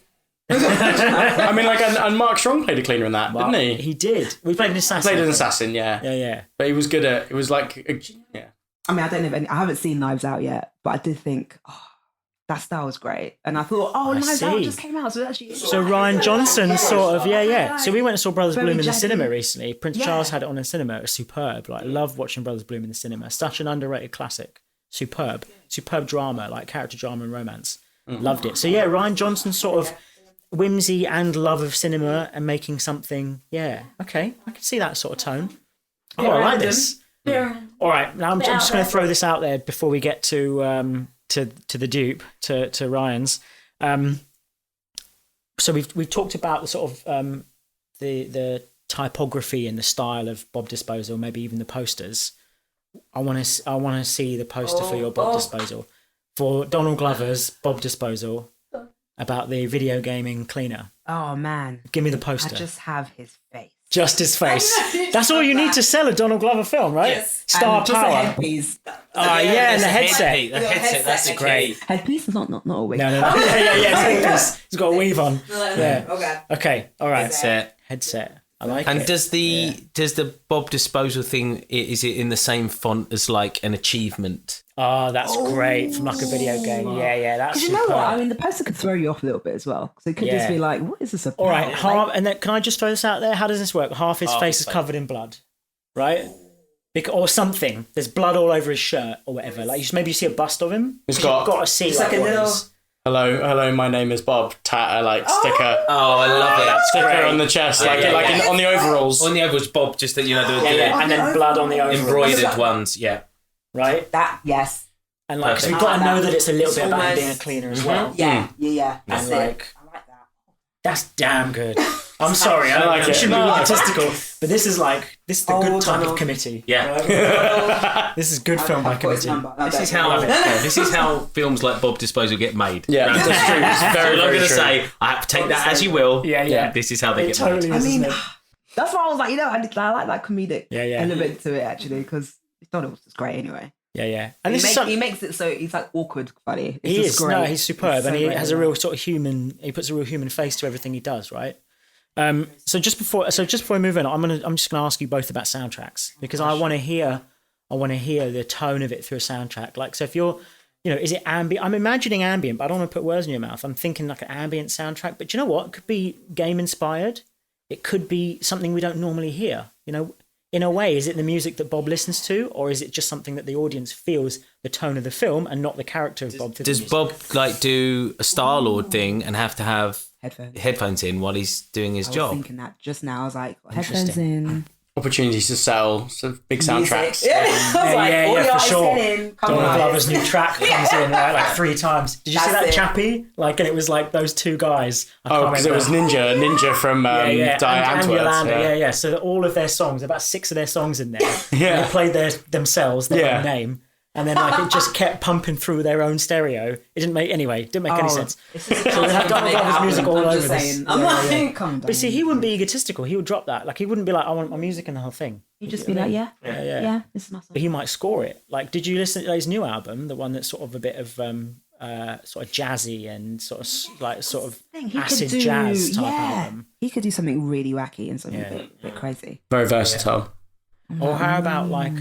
I mean, like, and Mark Strong played a cleaner in that, didn't he? He did. We played an assassin. Played an assassin, yeah. But he was good at. It was like, I mean, I don't know. I haven't seen Knives Out yet, but I did think, that style was great, and I thought, Knives Out just came out, so actually. So Ryan Johnson sort of, So we went and saw Brothers Bloom in the cinema recently. Prince Charles had it on in the cinema. It was superb. Like, I love watching Brothers Bloom in the cinema. Such an underrated classic. Superb drama, like character drama and romance. Loved it. So Ryan Johnson sort of whimsy and love of cinema and making something. Yeah, okay, I can see that sort of tone. I like this. Yeah. All right, now I'm just going to throw this out there before we get to the dupe to Ryan's. So we've talked about the sort of the typography and the style of Bob Disposal, maybe even the posters. I want to see the poster for your Bob Disposal, for Donald Glover's Bob Disposal, about the video gaming cleaner. Oh man, give me the poster. I just have his face. Just his face. That's all you need to sell a Donald Glover film, right? Yes. Star and power. Just a headpiece. And the headset. The headset. That's great. Headpiece is not a wig. No. Headpiece. He's got a weave on. Yeah. Okay. All right. Headset. I like it. And does the Bob Disposal thing, is it in the same font as like an achievement? Oh, that's great, from like a video game. Yeah, that's. Because you know what? I mean, the poster could throw you off a little bit as well. Because it could just be like, what is this about? All right, and then can I just throw this out there? How does this work? Half his face is covered in blood, right? Or something. There's blood all over his shirt or whatever. Like maybe you see a bust of him. You've got to see like a little. Hello, my name is Bob. Sticker. Oh, I love it. That sticker on the chest, on the overalls. On the overalls, Bob, just that, and then blood on the overalls. Embroidered ones, right? That, yes. And like, so we've got to know that it's a little bit about being a cleaner as well. Yeah. That's it. I like that. That's damn good. I'm sorry, I like it. Shouldn't be egotistical, but this is the good type of committee. Yeah. This is good film by committee. This is how films like Bob Disposal get made. Yeah, that's true. It's very, I'm very going to true. say, I have to take that as you will. Yeah. This is how they get totally made. is, I mean, isn't it? that's why I was like, I like that comedic element to it actually, because I thought it was just great anyway. Yeah. And he makes it so he's like awkward funny. It's he just is. great. No, he's superb, and he has a great. real sort of human. He puts a real human face to everything he does, right? So just before we move on, I'm just gonna ask you both about soundtracks, because I want to hear the tone of it through a soundtrack. Like, so if you're, is it ambient? I'm imagining ambient, but I don't want to put words in your mouth. I'm thinking like an ambient soundtrack. But you know what? It could be game inspired. It could be something we don't normally hear. In a way, is it the music that Bob listens to, or is it just something that the audience feels the tone of the film and not the character of Bob? Does Bob like do a Star-Lord thing and have to have headphones in while he's doing his job? I was thinking that just now. I was like, headphones in. Opportunities to sell some big soundtracks. Yeah, for sure. Donald Glover's new track comes in like 3 times. Did you see that Chappie? Like, and it was like those 2 guys. Because it was Ninja from Die and Antwoord. Yolanda. So all of their songs, about 6 of their songs in there. They played themselves, their own name. And then like it just kept pumping through their own stereo. It didn't make any sense. So we have Donald Glover's music all over this. I'm like, come on. But see, he wouldn't be egotistical. He would drop that. Like, he wouldn't be like, I want my music in the whole thing. He'd just be like, yeah, this is my song. But he might score it. Like, did you listen to his new album, the one that's sort of a bit of sort of jazzy and sort of acid jazz type album? He could do something really wacky and something a bit crazy. Very versatile. Or how about like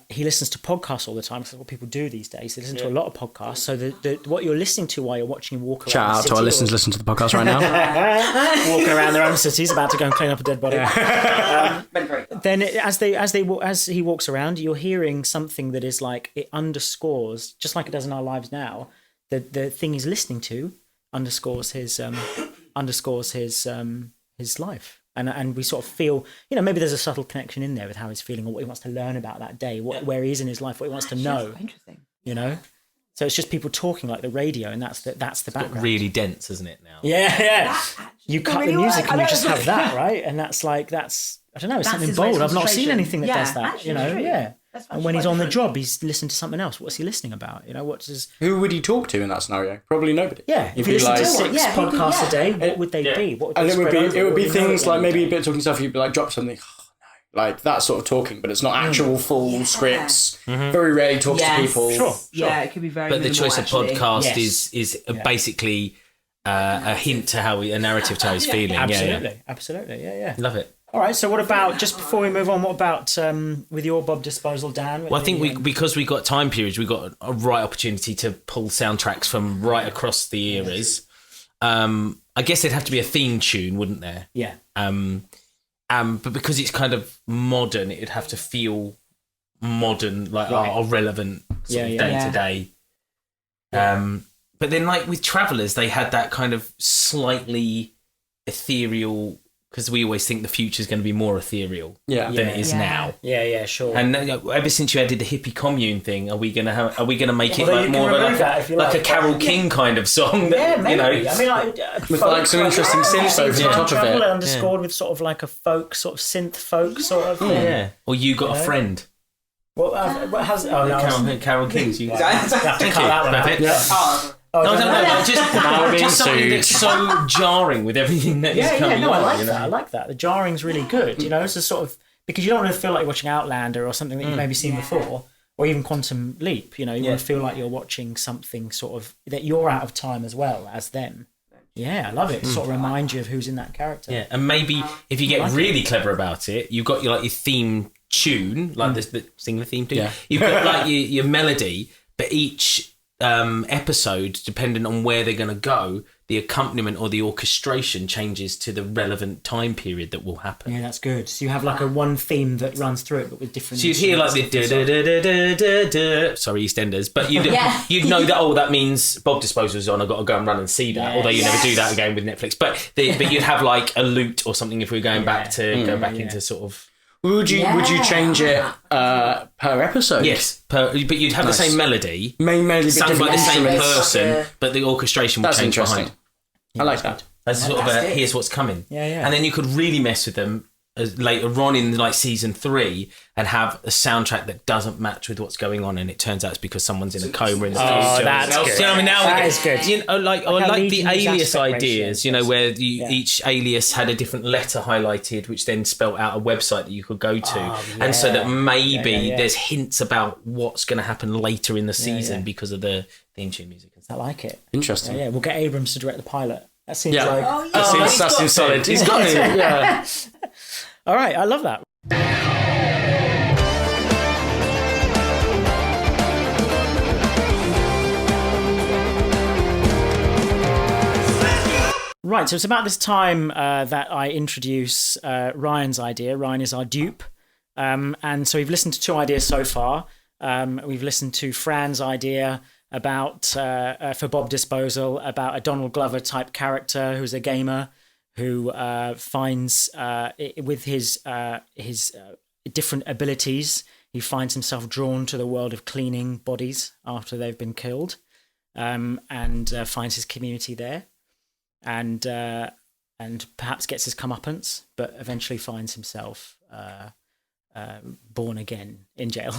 he listens to podcasts all the time. That's what people do these days. They listen to a lot of podcasts. So what you're listening to while you're watching him walk around. Shout out to our listeners listen to the podcast right now. Walking around their own cities, about to go and clean up a dead body. Then as he walks around, you're hearing something that is like, it underscores, just like it does in our lives now, the thing he's listening to underscores his life. And we sort of feel, maybe there's a subtle connection in there with how he's feeling or what he wants to learn about that day, where he is in his life, what he wants to know. Interesting. So it's just people talking like the radio, and that's the background. Really dense, isn't it now? Yeah. You cut really the music work. and I you just know. have that, right? And that's I don't know, it's That's something his way of bold. I've not seen concentration. anything that does that, Actually, it's true. yeah. That's And when he's actually on the quite job, he's listening to something else. What's he listening about? What's his... Who would he talk to in that scenario? Probably nobody. Yeah, He'd if you be listen to like- 6 podcasts a day, what would they be? What would And they it would spread be over? What be would they know things at the like end of maybe the a day? bit of talking stuff. You'd be like drop something. Like that sort of talking, but it's not actual full scripts. Very rarely talks to people. Sure. Yeah, it could be very. But the minimal, choice of actually. podcast Yes. is basically a hint to a narrative to how he's feeling. Absolutely. Yeah. Love it. All right. So what about, just before we move on, what about with your Bob Disposal, Dan? Well, I think because we got time periods, we got a right opportunity to pull soundtracks from right across the eras. I guess there'd have to be a theme tune, wouldn't there? Yeah. But because it's kind of modern, it'd have to feel modern, like or relevant sort of day to day. But then, like with Travellers, they had that kind of slightly ethereal, because we always think the future is going to be more ethereal than it is now. Yeah, sure. And ever since you added the hippie commune thing, are we going to make it Well, like you more can of remove that if you like a like. Carole King kind of song? That, Maybe. I mean, With like some interesting synths over the top of it. Underscored with sort of like a folk, sort of synth folk sort of thing. yeah. Or You Got a Friend. What how's it? Oh, no, Carole King's. You have to cut that one out. Perfect. Oh, No, no. just something that's so jarring with everything that is coming I on. like that. I like that. The jarring's really good. It's a sort of, because you don't want to feel like you're watching Outlander or something that you've maybe seen before, or even Quantum Leap. You want to feel like you're watching something sort of that you're out of time as well as them. Yeah, I love it. Sort of remind you of who's in that character. Yeah, and maybe if you get really clever about it, you've got your theme tune, like the sing the theme tune. Yeah. You've got like your melody, but each episode, depending on where they're going to go, the accompaniment or the orchestration changes to the relevant time period that will happen. Yeah, that's good. So you have like a one theme that runs through it, but with different. So you'd hear like the sorry, EastEnders, but you'd know that that means Bob Disposal's on. I've got to go and run and see that. Although you never do that again with Netflix. But you'd have like a lute or something if we were going back to go back into sort of. Would you change it per episode? Yes, but you'd have the same melody. Main melody, but Sounds different like the same instruments. person, but the orchestration would That's change interesting. behind. I like that. As sort of here's what's coming. Yeah. And then you could really mess with them later on in like season 3 and have a soundtrack that doesn't match with what's going on, and it turns out it's because someone's in a coma in the future. Oh, that's good. You know what I mean? Now That is good. I like the Legion alias aspect ideas, ratio. where each alias had a different letter highlighted, which then spelt out a website that you could go to, and so that maybe there's hints about what's going to happen later in the season because of the theme tune music and I stuff. like it. Interesting. Yeah, we'll get Abrams to direct the pilot. That seems like. That seems solid. He's got it. Yeah. All right, I love that. Right, so it's about this time that I introduce Ryan's idea. Ryan is our dupe. And so we've listened to 2 ideas so far. We've listened to Fran's idea about, for Bob Disposal, about a Donald Glover type character who's a gamer who finds, with his different abilities, he finds himself drawn to the world of cleaning bodies after they've been killed, and finds his community there. And perhaps gets his comeuppance, but eventually finds himself born again in jail.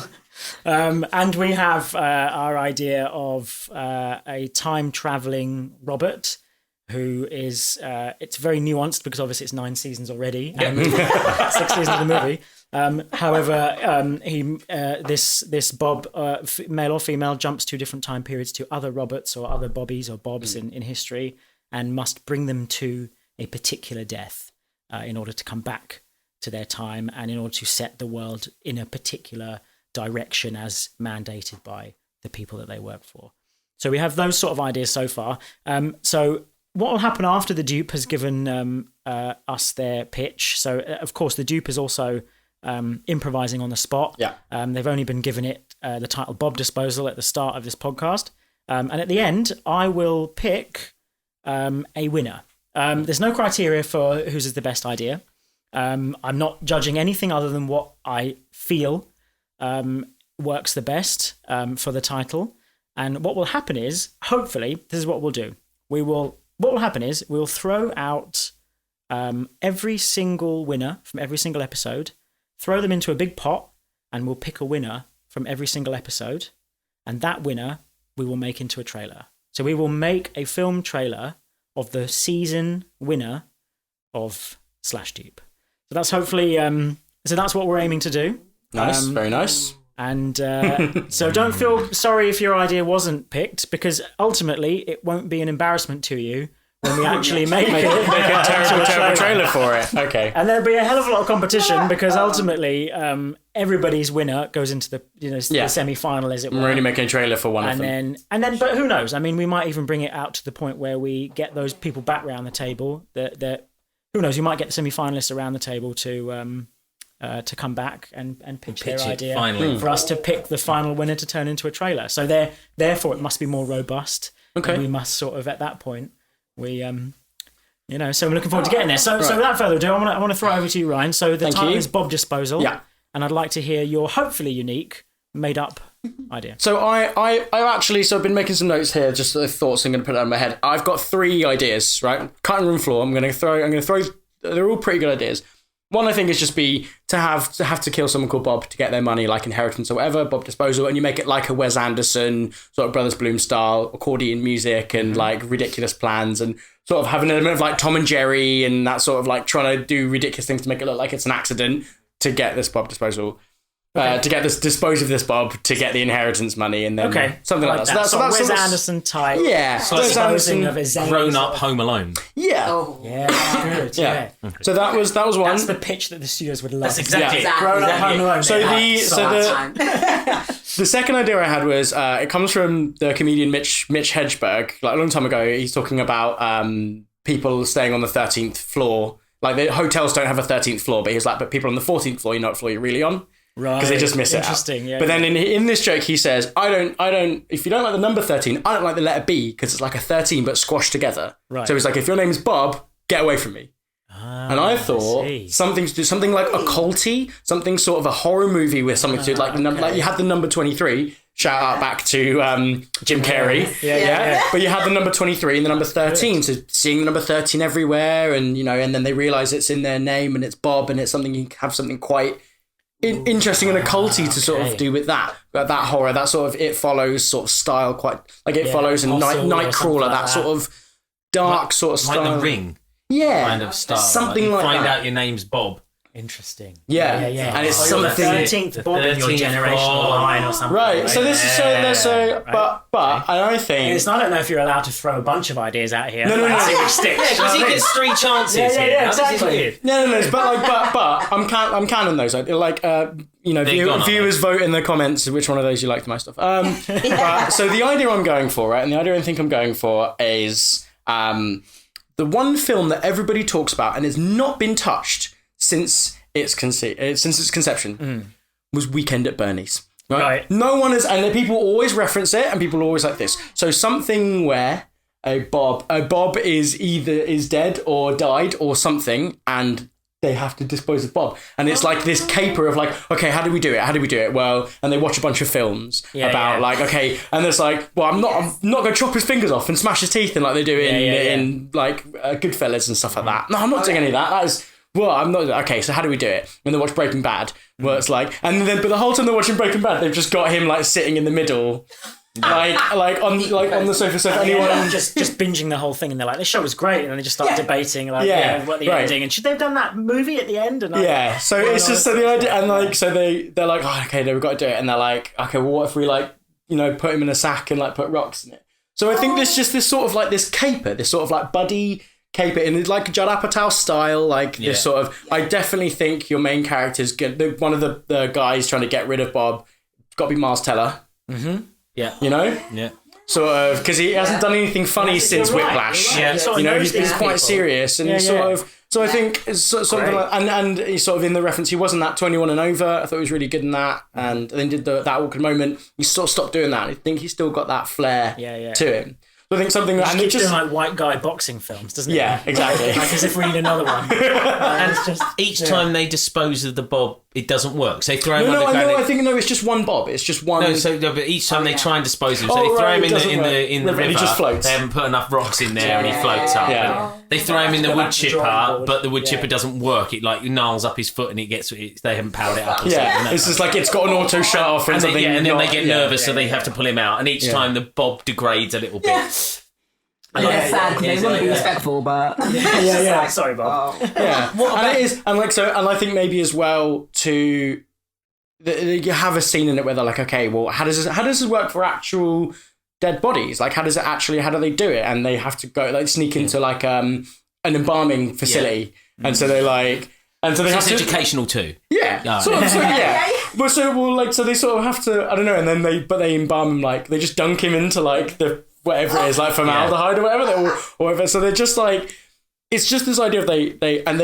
And we have our idea of a time-traveling Robert, who is it's very nuanced because obviously it's 9 seasons already and 6 seasons of the movie. However, this Bob, male or female, jumps to different time periods to other Roberts or other Bobbies or Bobs in history, and must bring them to a particular death in order to come back to their time and in order to set the world in a particular direction as mandated by the people that they work for. So we have those sort of ideas so far. So what will happen after the Dupe has given us their pitch? So, of course, the Dupe is also improvising on the spot. Yeah. They've only been given it the title Bob Disposal at the start of this podcast. And at the end, I will pick a winner. There's no criteria for whose is the best idea. I'm not judging anything other than what I feel works the best for the title. And what will happen is, hopefully, this is what we'll do. What will happen is we'll throw out every single winner from every single episode, throw them into a big pot, and we'll pick a winner from every single episode. And that winner we will make into a trailer. So we will make a film trailer of the season winner of /Dupe. So that's hopefully, so that's what we're aiming to do. Nice, very nice. And so don't feel sorry if your idea wasn't picked, because ultimately it won't be an embarrassment to you when we actually make a terrible trailer for it. Okay. And there'll be a hell of a lot of competition, because ultimately everybody's winner goes into the semi-final, as it were. We're only making a trailer for one of them. And then, but who knows? I mean, we might even bring it out to the point where we get those people back round the table. Who knows? You might get the semi-finalists around the table to come back and pitch their idea for us to pick the final winner to turn into a trailer. So therefore it must be more robust. Okay. And we must sort of, at that point, we so we're looking forward to getting there. So without further ado, I want to throw it over to you, Ryan. So the title is Bob Disposal. Yeah. And I'd like to hear your hopefully unique, made up idea. So I've been making some notes here, just the thoughts I'm going to put out in my head. I've got 3 ideas, right? Cutting room floor. I'm going to throw. They're all pretty good ideas. One, I think, is just to have to kill someone called Bob to get their money, like inheritance or whatever, Bob Disposal, and you make it like a Wes Anderson sort of Brothers Bloom style, accordion music and like ridiculous plans, and sort of have an element of like Tom and Jerry and that sort of like trying to do ridiculous things to make it look like it's an accident to get this Bob Disposal. To get this, dispose of this Bob to get the inheritance money, and then something like that. So that's Wes Anderson type. Yeah, Wes Anderson of his grown-up Home Alone. Yeah. Oh. Yeah, that's good. Yeah. So that was one. That's the pitch that the studios would love. That's exactly it. Grown-up Home Alone. So the second idea I had was it comes from the comedian Mitch Hedberg. Like a long time ago, he's talking about people staying on the 13th floor. Like the hotels don't have a 13th floor, but he's like, but people on the 14th floor, you know what floor you're really on. Right. Because they just miss it out. Interesting, yeah. But then in this joke, he says, I don't, if you don't like the number 13, I don't like the letter B, because it's like a 13 but squashed together. Right. So he's like, if your name's Bob, get away from me. And I thought something like occulty, something sort of a horror movie with something to do, like you had the number 23. Shout out back to Jim Carrey. Yeah. But you had the number 23 and the number 13, so seeing the number 13 everywhere, and and then they realise it's in their name and it's Bob, and it's something you have something quite interesting and occulty to sort of do with that horror, that sort of It Follows sort of style, quite like It Follows and Nightcrawler, that sort of dark sort of style. Like The Ring. Yeah. Kind of style. Something like find that. out your name's Bob. Interesting. Yeah. And it's something. 13th Bob in your generational line or something. Right. So this is but I think I don't know if you're allowed to throw a bunch of ideas out here. No. See which sticks. Because he gets 3 chances here. Yeah, Now, this is exactly. weird. No. But I'm counting those. Like viewers vote in the comments which one of those you like the most of. So the idea I'm going for, right, and the idea I think I'm going for is the one film that everybody talks about and has not been touched since its conception was Weekend at Bernie's. Right? No one has, and people always reference it, and people are always like this. So something where a Bob is dead or died or something, and they have to dispose of Bob, and it's like this caper of like, okay, how do we do it? Well, and they watch a bunch of films about like, okay, and it's like, well, I'm not going to chop his fingers off and smash his teeth in like they do in like Goodfellas and stuff like that. No, I'm not doing any of that. That is. Well, I'm not. Okay, so how do we do it? When they watch Breaking Bad, where it's like, and then, but the whole time they're watching Breaking Bad, they've just got him like sitting in the middle, like on the sofa. So if anyone just binging the whole thing, and they're like, this show was great, and then they just start debating what the ending, and should they have done that movie at the end? And so it's just so the idea, and like so they're like, oh, okay, we've got to do it, and they're like, okay, well, what if we like put him in a sack and like put rocks in it? So I think there's just this sort of like this caper, this sort of like buddy caper in like Judd Apatow style, like this sort of. I definitely think your main character is good. One of the guys trying to get rid of Bob got to be Miles Teller, Yeah. you know? Yeah. Sort of, because he hasn't done anything funny since You're right, Whiplash. you're right. You sort of He's notice quite people. serious and so I think it's something like, and he's sort of in the reference, he wasn't that 21 and over. I thought he was really good in that, and then did that awkward moment. He sort of stopped doing that. I think he's still got that flair to him. So I think something He that, and it keeps just, doing like white guy boxing films, doesn't he? yeah, exactly. Like as if we need another one. And it's just each time they dispose of the bob, it doesn't work. So they throw him No, underground. I think it's just one bob. It's just one. But each time they try and dispose of him, so Oh, they throw right, him it doesn't in the work. He river. just floats. They haven't put enough rocks in there, and he floats up. Yeah. And they throw him in the Go wood back to the chipper, drawing board. but the wood chipper doesn't work. It like gnarls up his foot, and they haven't powered it up. or Yeah, something. it's just like it's got an auto shut off and And, something. and then they get nervous, so yeah, they have to pull him out. And each time the bob degrades a little bit. It's sad because they want to be respectful, but yeah. Sorry, Bob. Yeah, and it is, and I think maybe as well to you have a scene in it where they're like, okay, well, how does this work for actual dead bodies? Like, how do they do it? And they have to go like sneak into like an embalming facility, and so they like. And so they have It's to, educational too. yeah, so yeah. But so they sort of have to, I don't know, and then they embalm him, like they just dunk him into like the whatever it is, like formaldehyde or whatever, or whatever. So they're just like, it's just this idea of they and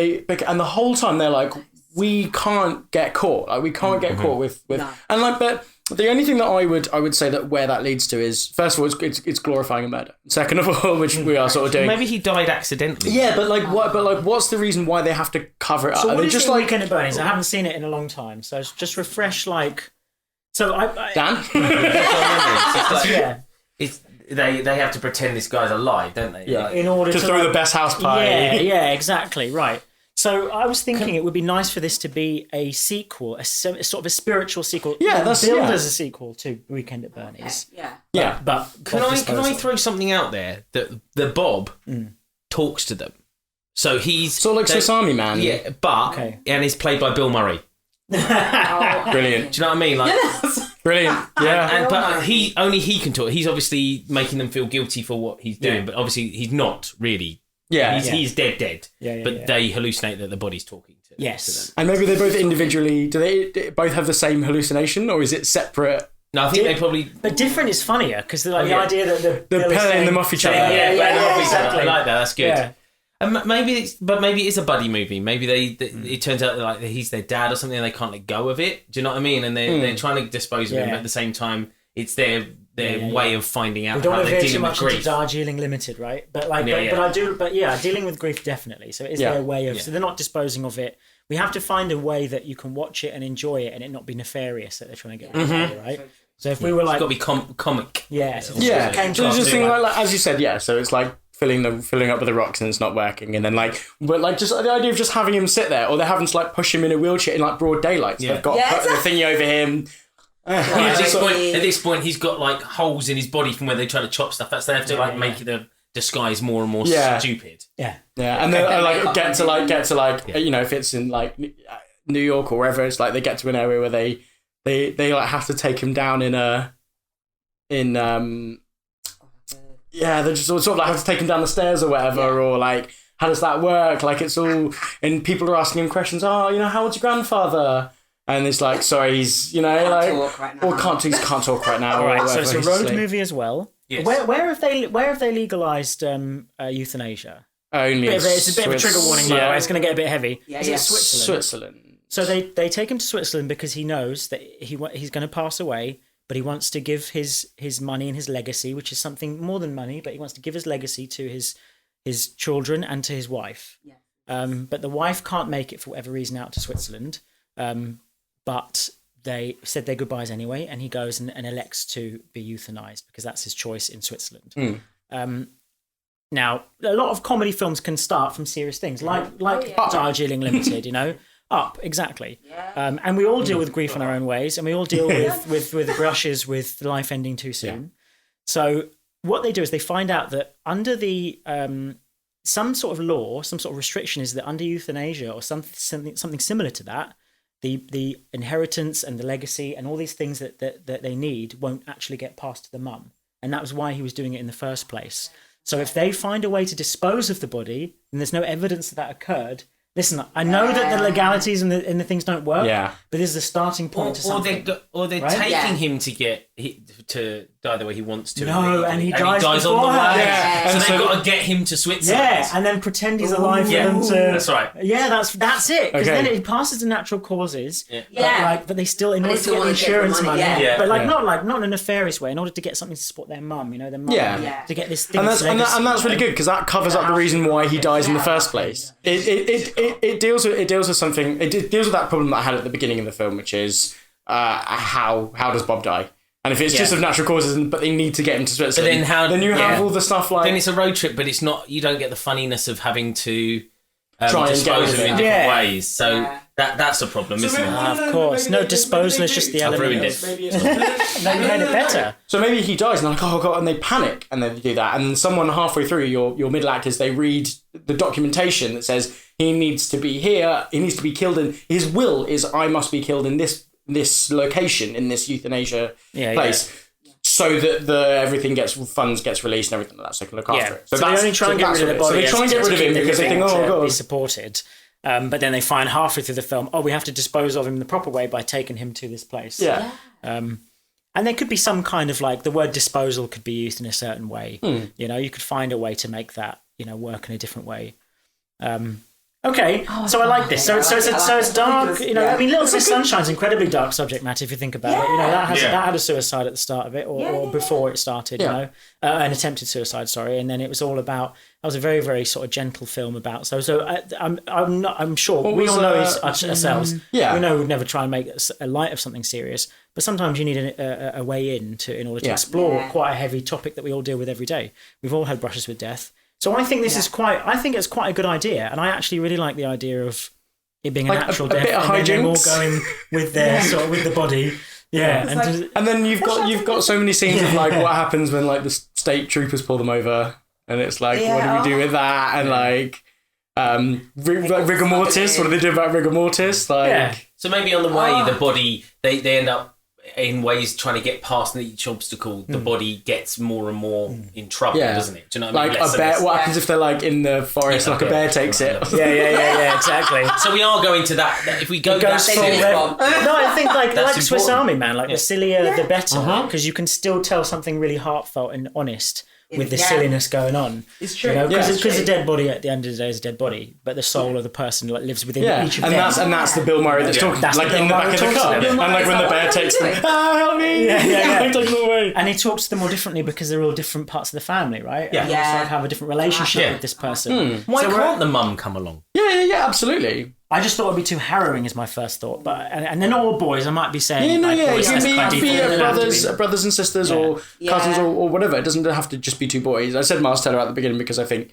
the whole time they're like, we can't get caught, like we can't get caught with and like but. The only thing that I would say that where that leads to is, first of all, it's glorifying a murder. Second of all, which we are sort of doing. Maybe he died accidentally. Yeah, but like what? But like, what's the reason why they have to cover it up? So Are what they is just it in like Weekend at Bernie's? I haven't seen it in a long time, so just refresh like. So I Dan? yeah. They have to pretend this guy's alive, don't they? Yeah. In order to to throw like, the best house party. Yeah, exactly, right. So I was thinking it would be nice for this to be a sequel, a sort of a spiritual sequel. Yeah, that's billed as a sequel to Weekend at Bernie's. yeah. But Can I throw something out there that the Bob talks to them? So he's Sort of like Swiss Army Man. yeah, but and he's played by Bill Murray. Brilliant. Do you know what I mean? Like, Brilliant. Yeah. but he can talk. He's obviously making them feel guilty for what he's doing, but obviously he's not really. Yeah. He's dead. Yeah, but yeah. they hallucinate that the body's talking to. Yes. And maybe they both individually, do they both have the same hallucination, or is it separate? No, I think they probably. But different is funnier because the idea that The Bill is playing saying- them off each other. Yeah, exactly. I like that. That's good. Yeah. And maybe it's a buddy movie. Maybe it turns out like he's their dad or something, and they can't let go of it. Do you know what I mean? And they're trying to dispose of him, but at the same time, it's their way of finding out We don't how want to they're veer too dealing with much into grief. Darjeeling Limited, right? But like, Yeah, but I do. But yeah, dealing with grief definitely. So it is their way of. Yeah. So they're not disposing of it. We have to find a way that you can watch it and enjoy it, and it not be nefarious that they're trying to get rid of it, right? So if we were like, It's got to be comic. yeah, so Yeah. came So to it's us just to thing like, like, as you said, yeah. So it's like filling up with the rocks and it's not working, and then but just the idea of just having him sit there, or they're having to like push him in a wheelchair in like broad daylight. So they've got the thingy over him. At this point, he's got like holes in his body from where they try to chop stuff. They have to make the disguise more and more stupid. yeah. Yeah, and then get to if it's in like New York or wherever, it's like they get to an area where they like have to take him down they just sort of like have to take him down the stairs or whatever, or like how does that work? Like it's all, and people are asking him questions. Oh, how old's your grandfather? And it's like, sorry, he's talk right now. or can't talk right now. All or right. So whatever, it's a he's road asleep. movie as well. Yes. Where have they legalized euthanasia? Only It's a bit of a trigger warning, by the way. It's going to get a bit heavy. Is it Switzerland? Switzerland. So they take him to Switzerland because he knows that he's going to pass away, but he wants to give his money and his legacy, which is something more than money, but he wants to give his legacy to his children and to his wife. Yeah. But the wife can't make it for whatever reason out to Switzerland. But they said their goodbyes anyway, and he goes and elects to be euthanized because that's his choice in Switzerland. Now, a lot of comedy films can start from serious things, like Darjeeling Limited, Up, exactly. Yeah. And we all deal with grief in our own ways, and we all deal with brushes with life ending too soon. Yeah. So what they do is they find out that under the some sort of law, some sort of restriction is that under euthanasia or something similar to that, the inheritance and the legacy and all these things that they need won't actually get passed to the mum. And that was why he was doing it in the first place. So if they find a way to dispose of the body, and there's no evidence that occurred, listen, I know that the legalities and the things don't work, but this is the starting point to something. Or they're taking him to get to die the way he wants to. No, and he dies on the way. Yeah. So they've got to get him to Switzerland. Yeah, and then pretend he's alive for them to... That's right. Yeah, that's it. Because then it passes to natural causes. But they still, in order to get insurance money, but not in a nefarious way, in order to get something to support their mum, their mum, to get this thing. And that's really good, because that covers up the reason why he dies in the first place. It deals with something. It deals with that problem that I had at the beginning of the film, which is how does Bob die? And if it's just of natural causes, but they need to get him to Switzerland, then you have all the stuff like... Then it's a road trip, but it's not... You don't get the funniness of having to try and dispose of him in different ways. So that's a problem, isn't it? Of course. No, disposal is just the element. Ruined it. Maybe made it better. So maybe he dies, and they're like, oh God, and they panic, and they do that. And someone halfway through, your middle actors, they read the documentation that says he needs to be here, he needs to be killed, and his will is, I must be killed in this location, in this euthanasia place, so that everything funds gets released and everything like that, so they can look after it. So they only try and get rid of the body. So they try and get rid of him because they think, oh God, be supported. But then they find halfway through the film, we have to dispose of him the proper way by taking him to this place. Yeah. And there could be some kind of the word disposal could be used in a certain way. You could find a way to make that work in a different way. Okay, so I like this. So it's dark. Little Miss Sunshine's incredibly dark subject matter if you think about it. That had a suicide at the start of it, or before it started. An attempted suicide. Sorry, and then it was all about. That was a very, very sort of gentle film about. I'm sure we all know ourselves. Yeah, we know we'd never try and make a light of something serious, but sometimes you need a way in order to explore quite a heavy topic that we all deal with every day. We've all had brushes with death. So I think this is I think it's quite a good idea, and I actually really like the idea of it being a natural death, bit of and then them all hijinks. going with their sort of with the body. Yeah, and then you've got so many scenes of what happens when the state troopers pull them over, and it's what do we do with that? And rigor mortis. What do they do about rigor mortis? So maybe on the way, the body they end up in ways trying to get past each obstacle. The body gets more and more in trouble, doesn't it? Do you know what I mean? A bear. What happens if they're in the forest? A bear takes it. Yeah, exactly. So we are going to that. If we go that silly, no, I think like Swiss Army Man, the sillier the better, because you can still tell something really heartfelt and honest with the silliness going on. It's true. Because the dead body at the end of the day is a dead body, but the soul of the person lives within each of them. And that's the Bill Murray that's talking, in the back of the car. And when the bear takes them, help me! He takes them away. And he talks to them all differently because they're all different parts of the family, right? And they sort of have a different relationship with this person. Why can't the mum come along? Yeah, absolutely. I just thought it'd be too harrowing is my first thought, but and they're not all boys. I might be saying boys. It can be brothers and sisters or cousins or whatever. It doesn't have to just be two boys. I said Miles Teller at the beginning because I think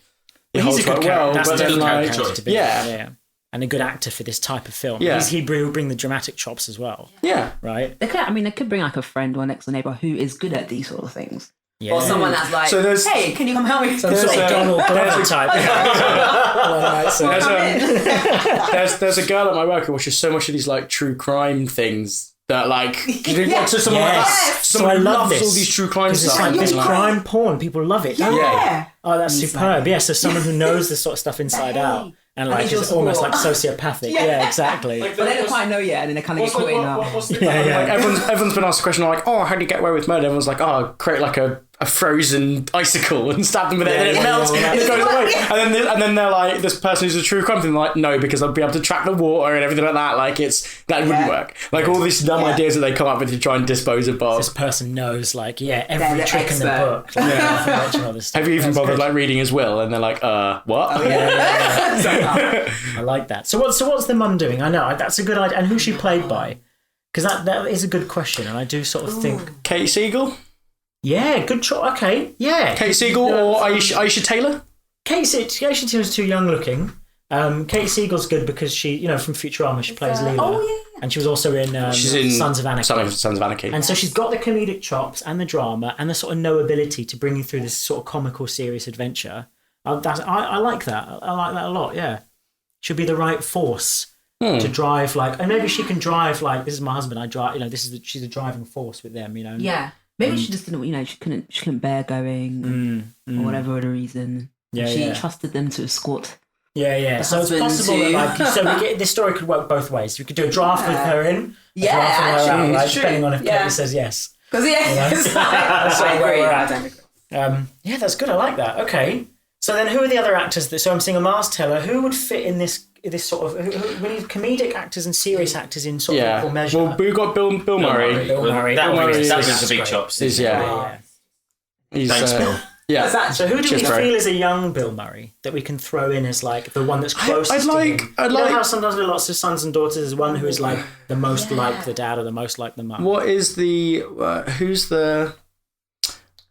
he's a good character. That's a good character to be. And a good actor for this type of film. Yeah. He will bring the dramatic chops as well. Yeah, right. They could bring a friend or next door neighbor who is good at these sort of things. Yeah. Or someone that's hey, can you come help me? Some sort of Donald Glover type. There's a girl at my work who watches so much of these true crime things that someone who loves all these true crime stuff. It's this crime porn. People love it. Yeah. Oh, that's superb. So someone who knows this sort of stuff inside out. And is almost sociopathic. Yeah, exactly. But they don't quite know yet, and then they kind of get caught in Everyone's been asked a question how do you get away with murder? Everyone's like, create a frozen icicle and stab them with it, and it melts and it goes away. And then they're like, this person who's a true crime thing, no, because I'll be able to track the water and everything like that. That wouldn't work. All these dumb ideas that they come up with to try and dispose of Bob. This person knows every trick in the book. Have you even bothered reading his will? And they're like, what? I like that. So what's the mum doing? I know that's a good idea. And who's she played by? Because that is a good question, and I do sort of think Kate Siegel. Yeah, good choice. Okay, yeah. Kate Siegel or Aisha Taylor. Aisha Taylor's too young looking. Kate Siegel's good because she, from Futurama, she plays Leela. And she was also in Sons of Anarchy. Sons of Anarchy. And so she's got the comedic chops and the drama and the sort of knowability to bring you through this sort of comical, serious adventure. I like that. I like that a lot, yeah. She'll be the right force to drive, and maybe she can drive, this is my husband, I drive, she's a driving force with them, Yeah. Maybe she just didn't, she couldn't bear going or whatever other reason. Yeah, she trusted them to escort Yeah. So it's husband possible too. that this story could work both ways. We could do a draft with her in, a Yeah, draft with her out, actually, right? it's true. Depending on if Yeah. Katie says yes. Because That's I where agree. we're at. Yeah, that's good. I like that. Okay. So then, who are the other actors? So I'm seeing a Mars Teller. Who would fit in this sort of? We need comedic actors and serious actors in sort of equal measure. Well, we've got Bill Murray. Bill Murray. That Murray was is- a big chops. He's He's, Thanks, Bill. Yeah. So who do we Cheers, bro. feel is a young Bill Murray that we can throw in as like the one that's closest to him? I'd You know like. how sometimes with lots of sons and daughters, there's one who is like the most like the dad or the most like the mum. What is the? Who's the?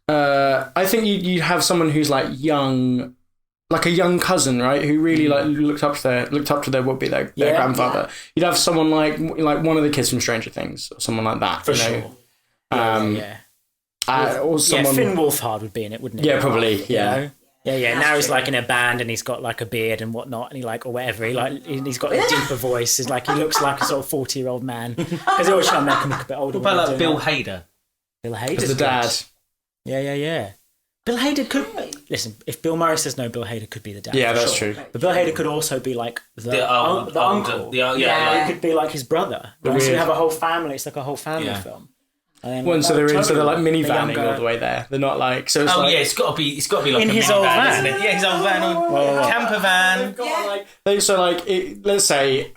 I think you have someone who's like young, like a young cousin, right? Who really like looked up to their would be their grandfather. You'd have someone like one of the kids from Stranger Things, or someone like that. For you know? sure. Or someone. Finn Wolfhard would be in it, wouldn't he? Yeah, probably. Yeah. You know? Yeah. Now he's like in a band and he's got like a beard and whatnot, and he like or whatever. He's got a deeper voice. He's like he looks like a sort of 40-year-old man because they always try to make him look a bit older. What about when like they're Bill doing Hader? Bill Hader As the dad. Yeah. Bill Hader could listen. If Bill Murray says no, Bill Hader could be the dad. Yeah, for that's sure. true. But Bill Hader could also be like the uncle. Yeah. He could be like his brother. Right? So you have a whole family. It's like a whole family film. And then, So they're in, so they're like totally, minivanning the all the way there. They're not like so. It's like, It's got to be like In a his minivan, old van. isn't it? Yeah, his old van, camper van. So like let's say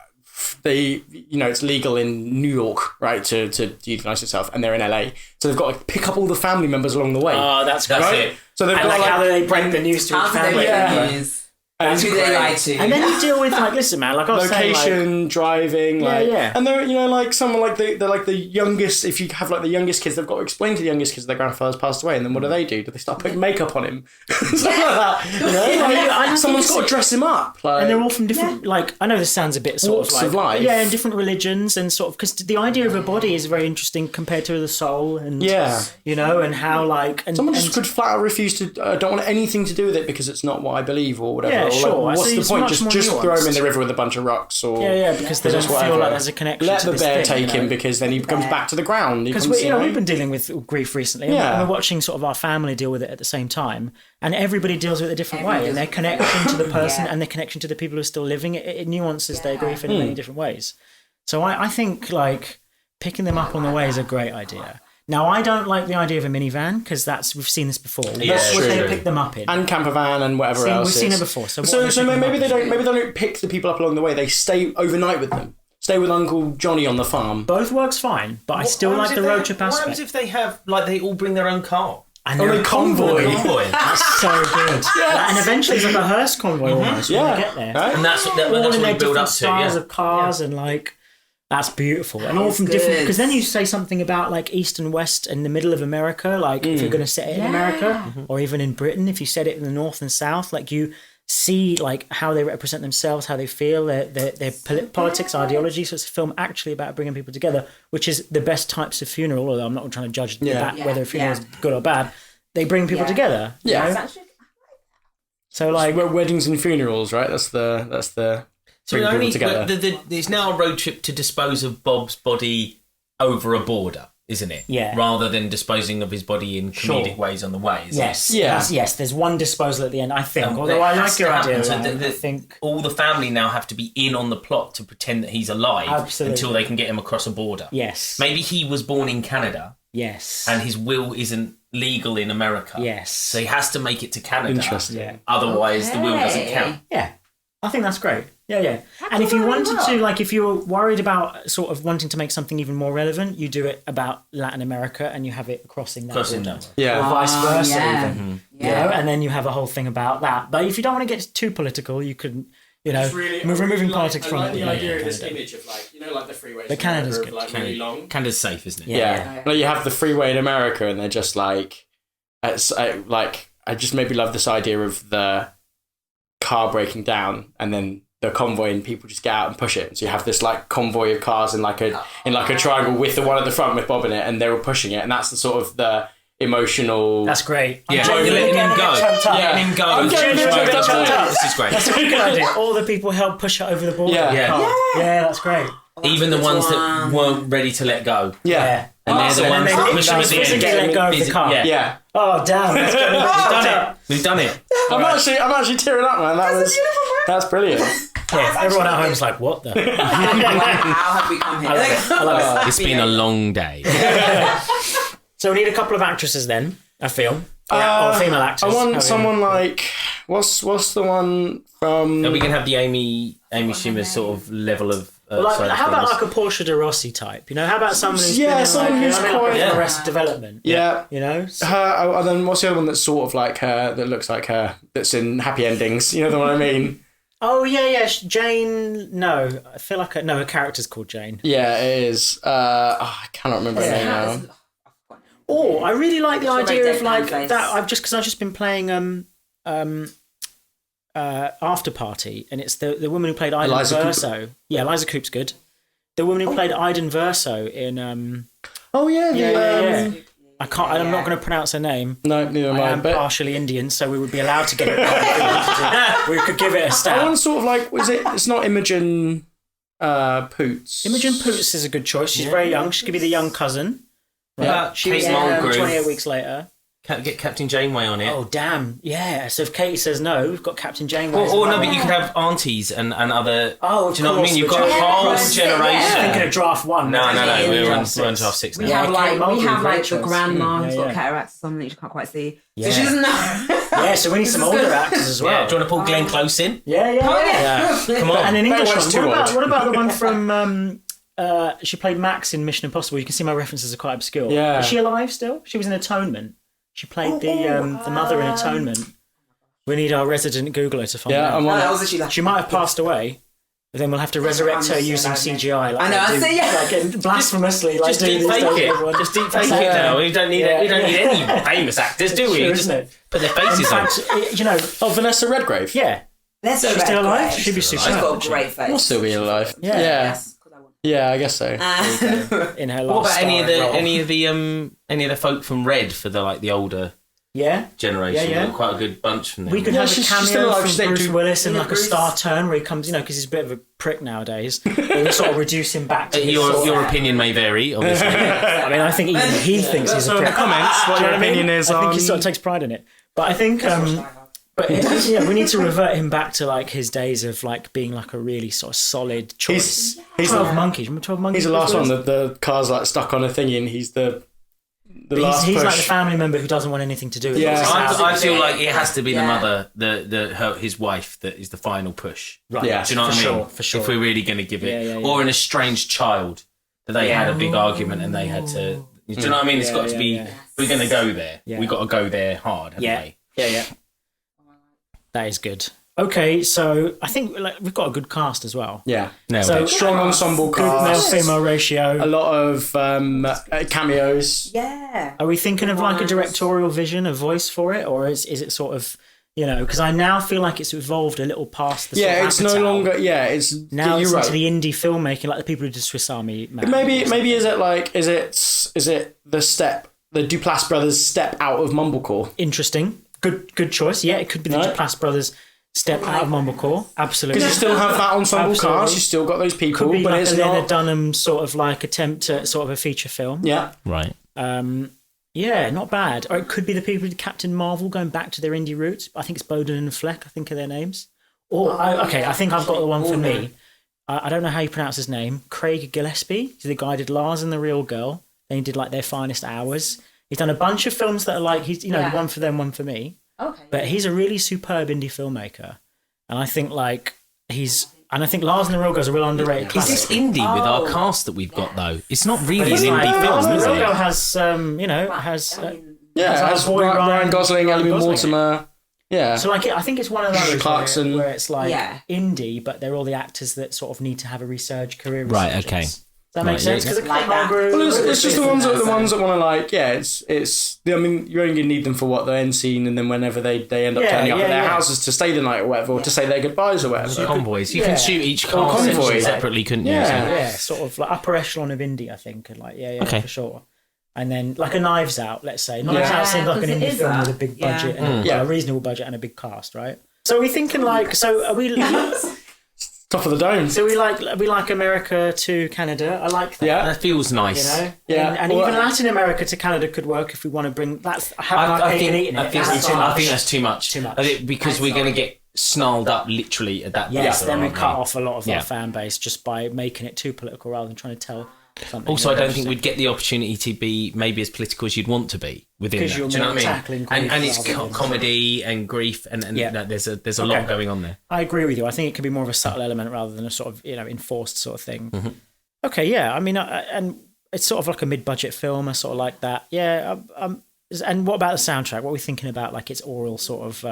it's legal in New York, right, to euthanize yourself, and they're in LA, so they've got to pick up all the family members along the way. Oh, that's That's great. it. So they've And got like how do they break the news to each How do they family? make the news? and Who they lie to? And then you deal with like, listen, man, like I was saying, location, driving, like, yeah. and they're like someone like they're like the youngest. If you have like the youngest kids, they've got to explain to the youngest kids their grandfather's passed away, and then what do? Do they start putting makeup on him? Something like that. You know? I just Someone's think got to dress him up. Like, and they're all from different, like, I know this sounds a bit sort Walks of like, of life. yeah, and different religions and sort of, because the idea of a body is very interesting compared to the soul and, you know, and how like, and someone just could flat out refuse to. Don't want anything to do with it because it's not what I believe or whatever. Yeah, or sure. Like, I what's see the it's point? much more Just throw him in nuanced. the river with a bunch of rocks or because they don't just feel whatever. like there's a connection Let to the this bear thing, take you know? him because then he comes back to the ground. Because we've been dealing with grief recently, and Yeah. we're watching sort of our family deal with it at the same time, and everybody deals with it a different way, and their connection to the person and their connection to the people who are still living it nuances their grief in many different ways. So I think like picking them up on the way is a great idea. Now I don't like the idea of a minivan because we've seen this before. Yeah, What would they true. pick them up in? and camper van and whatever else. We've seen is. it before. So Maybe they don't pick the people up along the way. They stay overnight with them. Stay with Uncle Johnny on the farm. Both works fine, but I still like the road trip What happens aspect. if they have like they all bring their own car? And Oh, they're a a convoy. Convoy. That's so good. And eventually it's like a hearse convoy almost when Yeah. they get there. Right? And that's All what in we their build different up to. styles Yeah. of cars and like that's beautiful. And all from That's different good. because then you say something about like East and West and the middle of America, like if you're going to set it in America or even in Britain, if you set it in the North and South, like you see like how they represent themselves, how they feel, their politics, ideology. So it's a film actually about bringing people together, which is the best types of funeral. Although I'm not trying to judge whether a funeral is good or bad. They bring people together. you Yeah. know? So like Weddings and funerals, right? That's the So bring people only together. there's now a road trip to dispose of Bob's body over a border, isn't it? Yeah. Rather than disposing of his body in comedic ways on the way. Isn't yes, it? Yeah. yes. There's one disposal at the end. I think. And Although that I has like to your happen. idea. So Ryan, the- I think. All the family now have to be in on the plot to pretend that he's alive Absolutely. until they can get him across a border. Yes. Maybe he was born in Canada Yes. and his will isn't legal in America. Yes. So he has to make it to Canada. Interesting. Yeah. Otherwise, the will doesn't count. Yeah. I think that's great. Yeah. And if you wanted to, like, if you were worried about sort of wanting to make something even more relevant, you do it about Latin America and you have it crossing that Crossing border. that. Yeah. Or vice versa, yeah. even. You know? And then you have a whole thing about that. But if you don't want to get too political, you could, you know, removing politics from it. image of like the freeways. But Canada's good. really long. Canada's safe, isn't it? Yeah. Like you have the freeway in America, and they're just like, I just maybe love this idea of the car breaking down, and then the convoy and people just get out and push it. So you have this like convoy of cars in like a triangle with the one at the front with Bob in it, and they're all pushing it, and that's the sort of the emotional. That's great. Yeah, I'm you're letting him go. Yeah. Letting him go. I'm genuinely This getting choked up. is great. That's a good idea. All the people help push it over the border. Yeah. Yeah, that's great. Even the ones that weren't ready to let go. Yeah. And they're the and ones then that they push him at the physically end. let go of the car. Yeah. Yeah. Oh, damn. That's We've done it. We've done it. I'm actually tearing up, man. That was That's brilliant. Yeah, everyone at home's like, what the? How have we come here? It's been a long day. So we need a couple of actresses then, I feel. Or female actors. I want someone like... What's the one from... And we can have the Amy Schumer sort of level of... how about like a Portia de Rossi type? You know, how about someone who's been in someone who's quite... Arrested Development? Yeah. You know? Her, and then what's the other one that's sort of like her, that looks like her, that's in Happy Endings? You know what I mean? Oh, yeah. Jane... No, I feel like... her character's called Jane. Yeah, it is. I cannot remember her name now. Or I really like the idea of like face. that. I've just been playing After Party, and it's the woman who played Iden Eliza Verso. Yeah, Eliza Coop's good. The woman who played Iden Verso in Oh yeah, I'm not going to pronounce her name. No, neither am I. I am partially Indian, so we would be allowed to get it right. We could give it a I stab. want sort of like, it's not Imogen Poots. Imogen Poots is a good choice. She's very young. She could be the young cousin. Yeah, She was Kate in Mulgrew. 28 Weeks Later. Get Captain Janeway on it. Oh, damn. Yeah. So if Katie says no, we've got Captain Janeway. Or no, but you could have aunties and other... Oh, of do you know what I course, mean? You've which got a are- whole Yeah. generation. Thinking of draft one. No, we're on Draft draft six. 6 We now. have Kate like Mulgrew, the actress. grandma who's got Yeah. cataracts or something that you can't quite see. Yeah. So she doesn't know. Yeah, so we need some older actors as well. Yeah, do you want to pull Glenn Close in? Yeah. Come on. And an English That one. one's too What about the one from... she played Max in Mission Impossible. You can see my references are quite obscure. Yeah. Is she alive still? She was in Atonement. She played the mother in Atonement. We need our resident Googler to find out. That was actually like, She might have passed away, but then we'll have to resurrect her using CGI. Like I know, they I do, see, yeah. like blasphemously. Like Just do deep these fake days, it. everyone. Just deep fake it now. We don't need any famous actors, do we? Sure, Just isn't it? put their In faces on. fact, you know, Vanessa Redgrave. yeah, That's she's still alive. She'd be She's super. got a great face. Will still be alive. Yeah. Yes. Yeah, I guess so. In her last. What about any of starring the folk from Red for the older Yeah. generation? Yeah. We've got quite a good bunch from them. We could Yeah, have a she's still cameo alive. from She's like Bruce Willis in Yeah, like a Bruce. star turn where he comes, because he's a bit of a prick nowadays. We sort of reduce him back to his sort of- Your opinion may vary, obviously. I mean, I think even he thinks he's a prick. Comments, what Do you your know what I mean? opinion is I think he on- sort of takes pride in it. But I think, we need to revert him back to like his days of like being like a really sort of solid choice. He's 12 Monkeys. Remember 12 Monkeys? He's the last one. The car's like stuck on a thingy, and he's the last He's push. like the family member who doesn't want anything to do with Yeah. it. I feel like it has to be the Yeah. mother, his wife, that is the final push. Right. Yeah. Do you know what I mean? For sure. If we're really going to give it, Yeah. or an estranged child that they had a big argument and they had to. Do you know what I mean? It's got to be. Yeah. We're going to go there. Yeah. We got to go there hard, haven't we? Yeah. That is good. Okay, so I think like we've got a good cast as well. Yeah. Nailed So it. Strong ensemble Good cast. male-female ratio. A lot of cameos. Yeah. Are we thinking of like a directorial vision, a voice for it, or is it sort of, you know, because I now feel like it's evolved a little past the sort Yeah, of it's no Apatow. longer. Yeah, it's Now you're it's right. into the indie filmmaking, like the people who did Swiss Army Man. Maybe is it the Duplass brothers step out of Mumblecore? Interesting. Good choice. Yeah, it could be the Right. Duplass brothers step out of Mumblecore. Absolutely. Because you still have that ensemble Absolutely. cast, you still got those people, could be but like it's a Leonard not. Dunham sort of like attempt at sort of a feature film. Yeah, Right. Yeah, not bad. Or it could be the people who did Captain Marvel going back to their indie roots. I think it's Bowden and Fleck, I think are their names. I think I've got the one for me. I don't know how you pronounce his name. Craig Gillespie. He's the guy who did Lars and the Real Girl. Then he did like Their Finest Hours. He's done a bunch of films that are like, he's one for them, one for me. Okay. But he's a really superb indie filmmaker. And I think like I think Lars and the Real Girl is a real underrated Is classic. this indie with our cast that we've got though? It's not really an It's like, indie Lars film, and is the Real Girl it? has, yeah. That's That's Roy Ryan Ryan, Gosling, Ryan Ellie Gosling. Mortimer. Yeah, So like I think it's one of those Clarkson. where it's like Yeah. indie, but they're all the actors that sort of need to have a resurge career. Right, resurgence. okay. Does that make Right, sense? yeah. Because Like that. well, it's just the ones that want to like. Yeah, it's. I mean, you're only gonna need them for what the end scene, and then whenever they end up Yeah, turning up at yeah, their yeah. houses to stay the night or whatever, or to say their goodbyes or whatever. Convoys. You Yeah. can shoot each Or cast convoys. section separately, couldn't you? Yeah. Yeah, sort of like upper echelon of indie, I think. And like, yeah, Okay. for sure. And then like a Knives Out, let's say. Knives Yeah. Out seems like an because it indie is film that. with a big Yeah. budget and a reasonable budget and a big cast, right? So are we thinking like, so are we? Top of the dome. So we like America to Canada. I like that. Yeah. That feels nice. You know, Yeah. and Well, even Latin America to Canada could work if we want to bring that's having our I cake think, and eating it. I think That's too much. that's too much. Too much. I think because we're going to get snarled up literally at that Yes, point, then we aren't cut they? off a lot of Yeah. our fan base just by making it too political rather than trying to tell something. Also, I don't think interesting. we'd get the opportunity to be maybe as political as you'd want to be within that. Because you're Do you know more what I mean? tackling And grief it's rather than- comedy and grief, and Yeah. no, there's a lot going on there. I agree with you. I think it could be more of a subtle element rather than a sort of enforced sort of thing. Mm-hmm. Okay, yeah. I mean, and it's sort of like a mid-budget film, I sort of like that. Yeah. And what about the soundtrack? What are we thinking about? Like its oral sort of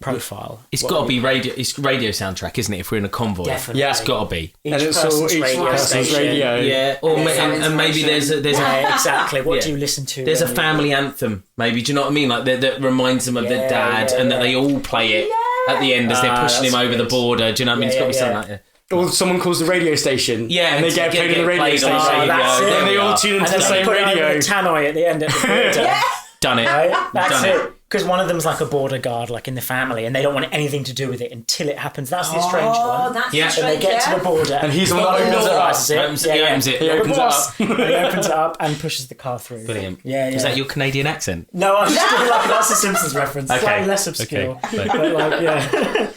profile. It's got to be radio. It's radio soundtrack, isn't it? If we're in a convoy, Definitely. It's got to be. Each And it's all person's each radio person's station. radio. Yeah, or and maybe there's a Yeah, exactly. What Yeah. do you listen to? there's a when you- family anthem. Maybe, do you know what I mean? Like that reminds them of their dad, and that they all play it at the end as they're pushing him that's over the good. border. Do you know what I mean? It's got to be something like that. Or someone calls the radio station. Yeah, and they and get played on the radio played on the station. radio. that's it. And they all are. tune into And the then same put it over radio. the tannoy at the end of the border. Done it. Right? That's Done it. Because one of them's like a border guard, like in the family, and they don't want anything to do with it until it happens. That's the strange one. That's Yeah. the And they strange, get to the border, And he's the one that opens it up. realises Opens it, he opens it. He He opens it up. and he opens it up and pushes the car through. Brilliant. Yeah, yeah. Is that your Canadian accent? No, I'm just doing like that's a Simpsons reference. Okay. Slightly less obscure, Okay. but like yeah.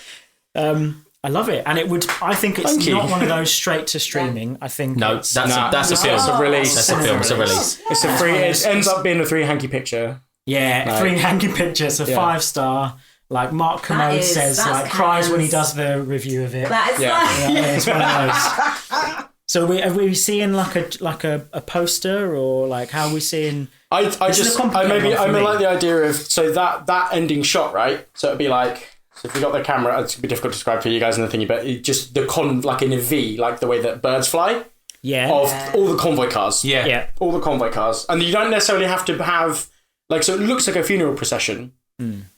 I love it, and it would. I think it's Thank you. not one of those straight to streaming. I think No, it's, that's a film. It's a release. That's a film. It's a release. It's a free. It ends up being a 3 hanky picture. yeah, 3 hanky pictures, a 5-star. Like Mark Commode is- says, that's like cries when he hands. does the review of it. That is Yeah. like, Yeah, it's one of those. So are we seeing like a poster, or like how are we seeing? I This is just a complicated one for I me. like the idea of so that ending shot, right? So it'd be like, so if we got the camera, it's gonna be difficult to describe for you guys in the thingy, but it just the like in a V, like the way that birds fly, Yeah, of all the convoy cars. Yeah. yeah, All the convoy cars. And you don't necessarily have to have like, so it looks like a funeral procession.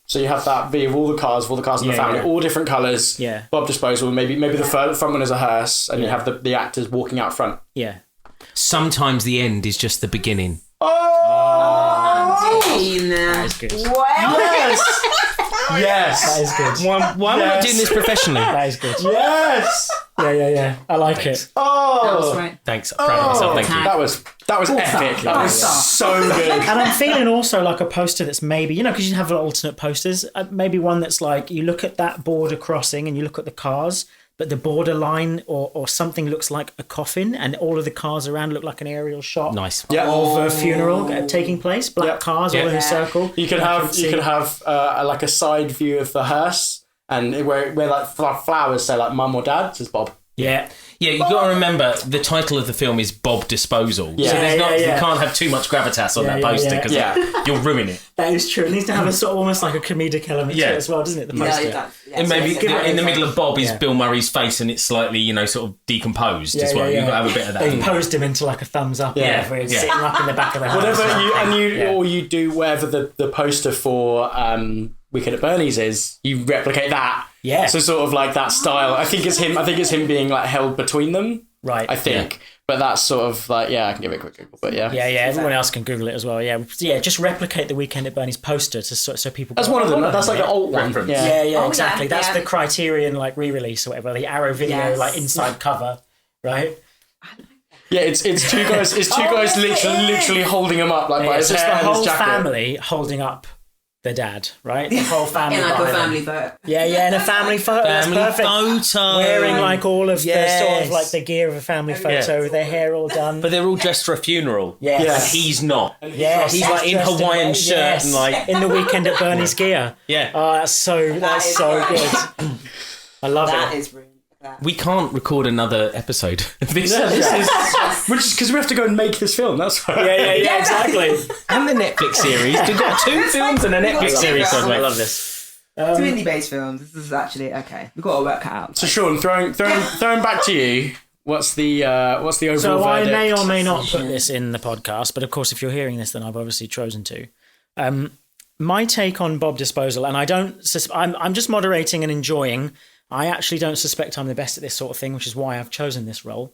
So you have that V of all the cars in the Yeah, family, yeah. all different colours. Yeah. Bob Disposal, maybe the front one is a hearse, and you have the actors walking out front. yeah. Sometimes the end is just the beginning. Oh! That is good. Yes! Yes! That is good. Why am I not doing this professionally? That is good. Yes! Yeah. I like it. Oh! that was right. Thanks. I'm proud of myself. Thank you. That was epic. That was so good. And I'm feeling also like a poster that's maybe, because you have alternate posters, maybe one that's like you look at that border crossing and you look at the cars, but the border line or something looks like a coffin, and all of the cars around look like an aerial shot Nice. Yeah. of a funeral taking place. Black Yeah. cars all in a circle. You could have like a side view of the hearse, and where like flowers say like mum or dad, says Bob. Yeah. Yeah, you've got to remember the title of the film is Bob Disposal. Yeah. So there's Yeah. you can't have too much gravitas on Yeah, that yeah, poster yeah. because Yeah. you'll ruin it. That is true. It needs to have a sort of almost like a comedic element to Yeah. it as well, doesn't it? The Yeah, poster. And maybe in the middle of Bob is Yeah. Bill Murray's face, and it's slightly, sort of decomposed as well. Yeah. You've got to have a bit of that. They've posed him into like a thumbs up. Yeah. Where he's Yeah. sitting up in the back of the house. Whatever or you do whatever the poster for Weekend at Bernie's is, you replicate that. Yeah. So sort of like that style. I think it's him being like held between them. Right. I think. But that's sort of like, I can give it a quick Google. But yeah. Yeah, everyone else can Google it as well. Yeah, just replicate the Weekend at Bernie's poster so people. That's go, one of them. hold on That's a like an minute. old one. Reference. Yeah. Yeah, Oh, exactly. yeah, That's yeah. the Criterion like re-release or whatever, the Arrow video Yes. like inside cover, right? Yeah, it's two guys. It's two guys literally holding him up like by It's his just hair the and his whole jacket. family holding up the dad, right? The whole family. In like a behind family them. photo. Yeah, in a family photo. That's Family perfect. photo. Wearing like all of the sort Yes. of like the gear of a family photo, with their hair all done. But they're all dressed for a funeral. Yes. Yeah. And he's not. Yes, He's like in dressed Hawaiian white. shirt Yes. and like. in the Weekend at Bernie's gear. Yeah. Oh, that's is so right. good. I love That it. is brilliant. That. We can't record another episode. This is Which is because we have to go and make this film. That's why. Yeah, exactly. and the Netflix series. We've got 2 films and a Netflix got series. two to films. make. I love this. Two indie-based films. This is actually okay. We've got to work it out. So Sean, throwing back to you. What's the overall So I verdict? may or may not put this in the podcast, but of course, if you're hearing this, then I've obviously chosen to. My take on Bob Disposal, and I'm just moderating and enjoying. I actually don't suspect I'm the best at this sort of thing, which is why I've chosen this role.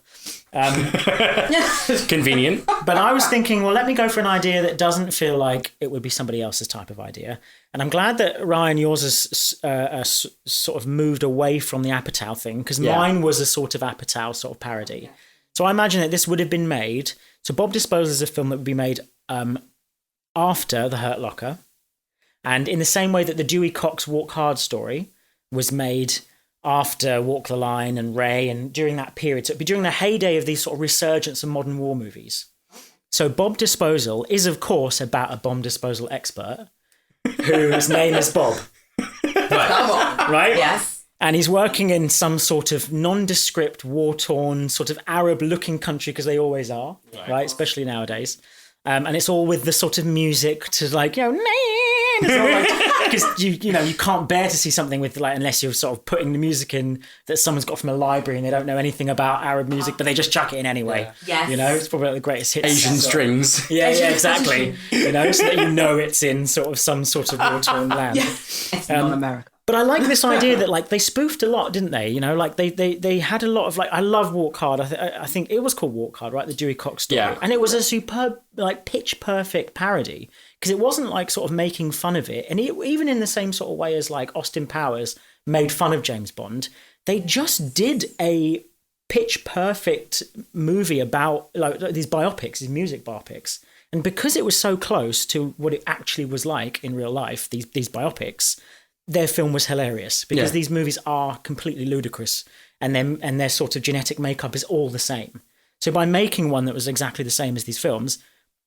Convenient. But I was thinking, well, let me go for an idea that doesn't feel like it would be somebody else's type of idea. And I'm glad that Ryan, yours has sort of moved away from the Apatow thing, because mine was a sort of Apatow sort of parody. So I imagine that this would have been made. So Bob Disposal is a film that would be made after The Hurt Locker, And in the same way that the Dewey Cox Walk Hard story was made after Walk the Line and Ray, and during that period, so it'd be during the heyday of these sort of resurgence of modern war movies. So Bomb Disposal is, of course, about a bomb disposal expert whose name is Bob. Come on. Right? Yes. And he's working in some sort of nondescript, war-torn, sort of Arab-looking country, because they always are, right? Especially nowadays. And it's all with the sort of music to like, because you can't bear to see something with like, unless you're sort of putting the music in that someone's got from a library and they don't know anything about Arab music, but they just chuck it in anyway. Yeah. Yes. It's probably like the greatest hits. Asian strings. Yeah, exactly. So that it's in sort of some sort of war-torn land. It's not America. But I like this idea that like they spoofed a lot, didn't they? Like they had a lot of like, I love Walk Hard. I think it was called Walk Hard, right? The Dewey Cox story. Yeah. And it was a superb, like pitch perfect parody, because it wasn't like sort of making fun of it. And even in the same sort of way as like Austin Powers made fun of James Bond, they just did a pitch perfect movie about like these biopics, these music biopics. And because it was so close to what it actually was like in real life, these biopics, their film was hilarious because these movies are completely ludicrous, and their sort of genetic makeup is all the same. So by making one that was exactly the same as these films,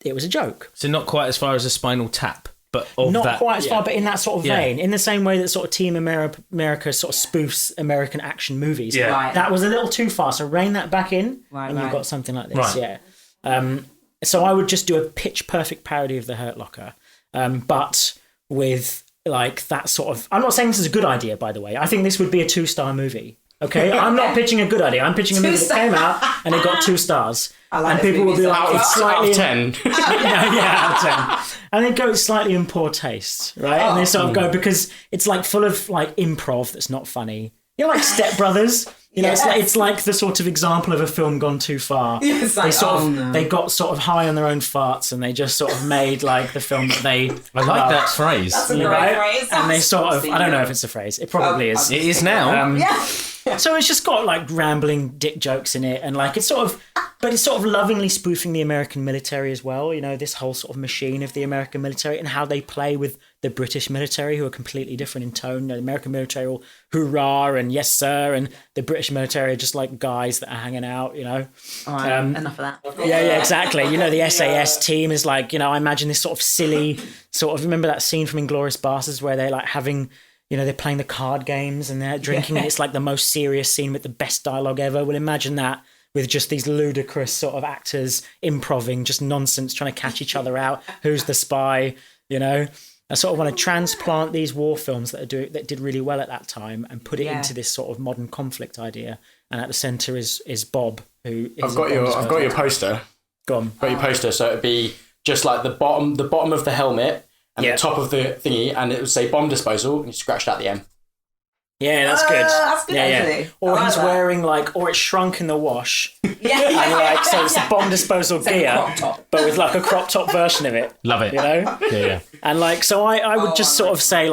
it was a joke. So not quite as far as a Spinal Tap, but not quite as far, but in that sort of vein, in the same way that sort of Team America sort of spoofs American action movies. Yeah. Right. That was a little too far. So rein that back in, and you've got something like this. Right. Yeah. So I would just do a pitch perfect parody of The Hurt Locker, but with like that sort of. I'm not saying this is a good idea, by the way. I think this would be a 2-star movie. Okay, I'm not pitching a good idea. I'm pitching a movie that came out and it got 2 stars. And people will be like, it's slightly out of 10. out of 10. And they go slightly in poor taste, right? And they sort of go, because it's like full of like improv that's not funny. Like Step Brothers. It's like the sort of example of a film gone too far. It's like, they got sort of high on their own farts, and they just sort of made like the film that they. I like that phrase. That's a great phrase. And they sort of. I don't know if it's a phrase. It probably is. It is now. So it's just got like rambling dick jokes in it, and like it's sort of lovingly spoofing the American military as well. This whole sort of machine of the American military and how they play with the British military, who are completely different in tone. The American military will hoorah and yes sir, and the British military are just like guys that are hanging out. All right, enough of that. Yeah, exactly. The SAS team is like, I imagine this sort of silly sort of. Remember that scene from Inglourious Basterds where they're like having. They're playing the card games and they're drinking, and it's like the most serious scene with the best dialogue ever. Well, imagine that with just these ludicrous sort of actors improving, just nonsense, trying to catch each other out. Who's the spy? I sort of want to transplant these war films that did really well at that time and put it into this sort of modern conflict idea. And at the centre is Bob, who is I've got your poster. Go on. Got your poster. So it'd be just like the bottom of the helmet. And the top of the thingy, and it would say bomb disposal, and you scratched out the M. Yeah, that's good. That's good, actually. Or I he's like that. wearing or it's shrunk in the wash. So it's the bomb disposal gear, crop top. but with like a crop top version of it. Love it. Yeah. And so I would just sort of say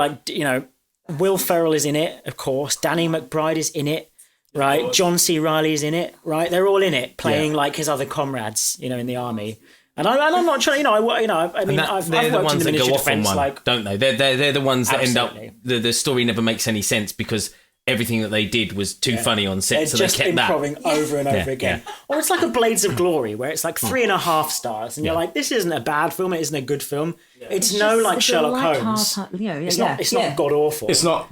Will Ferrell is in it, of course. Danny McBride is in it, right? John C. Reilly is in it, right? They're all in it, playing like his other comrades, in the army. And I'm not trying, I've worked they're the ones in the that go military off on defence, one, don't they? They're the ones that Absolutely. end up. The story never makes any sense because everything that they did was too funny on set, They're so just they kept that. improving over and over again. Or it's like a Blades of Glory, where it's like 3.5 stars, and you're like, this isn't a bad film, it isn't a good film. It's no like Sherlock Holmes. It's not god awful. It's not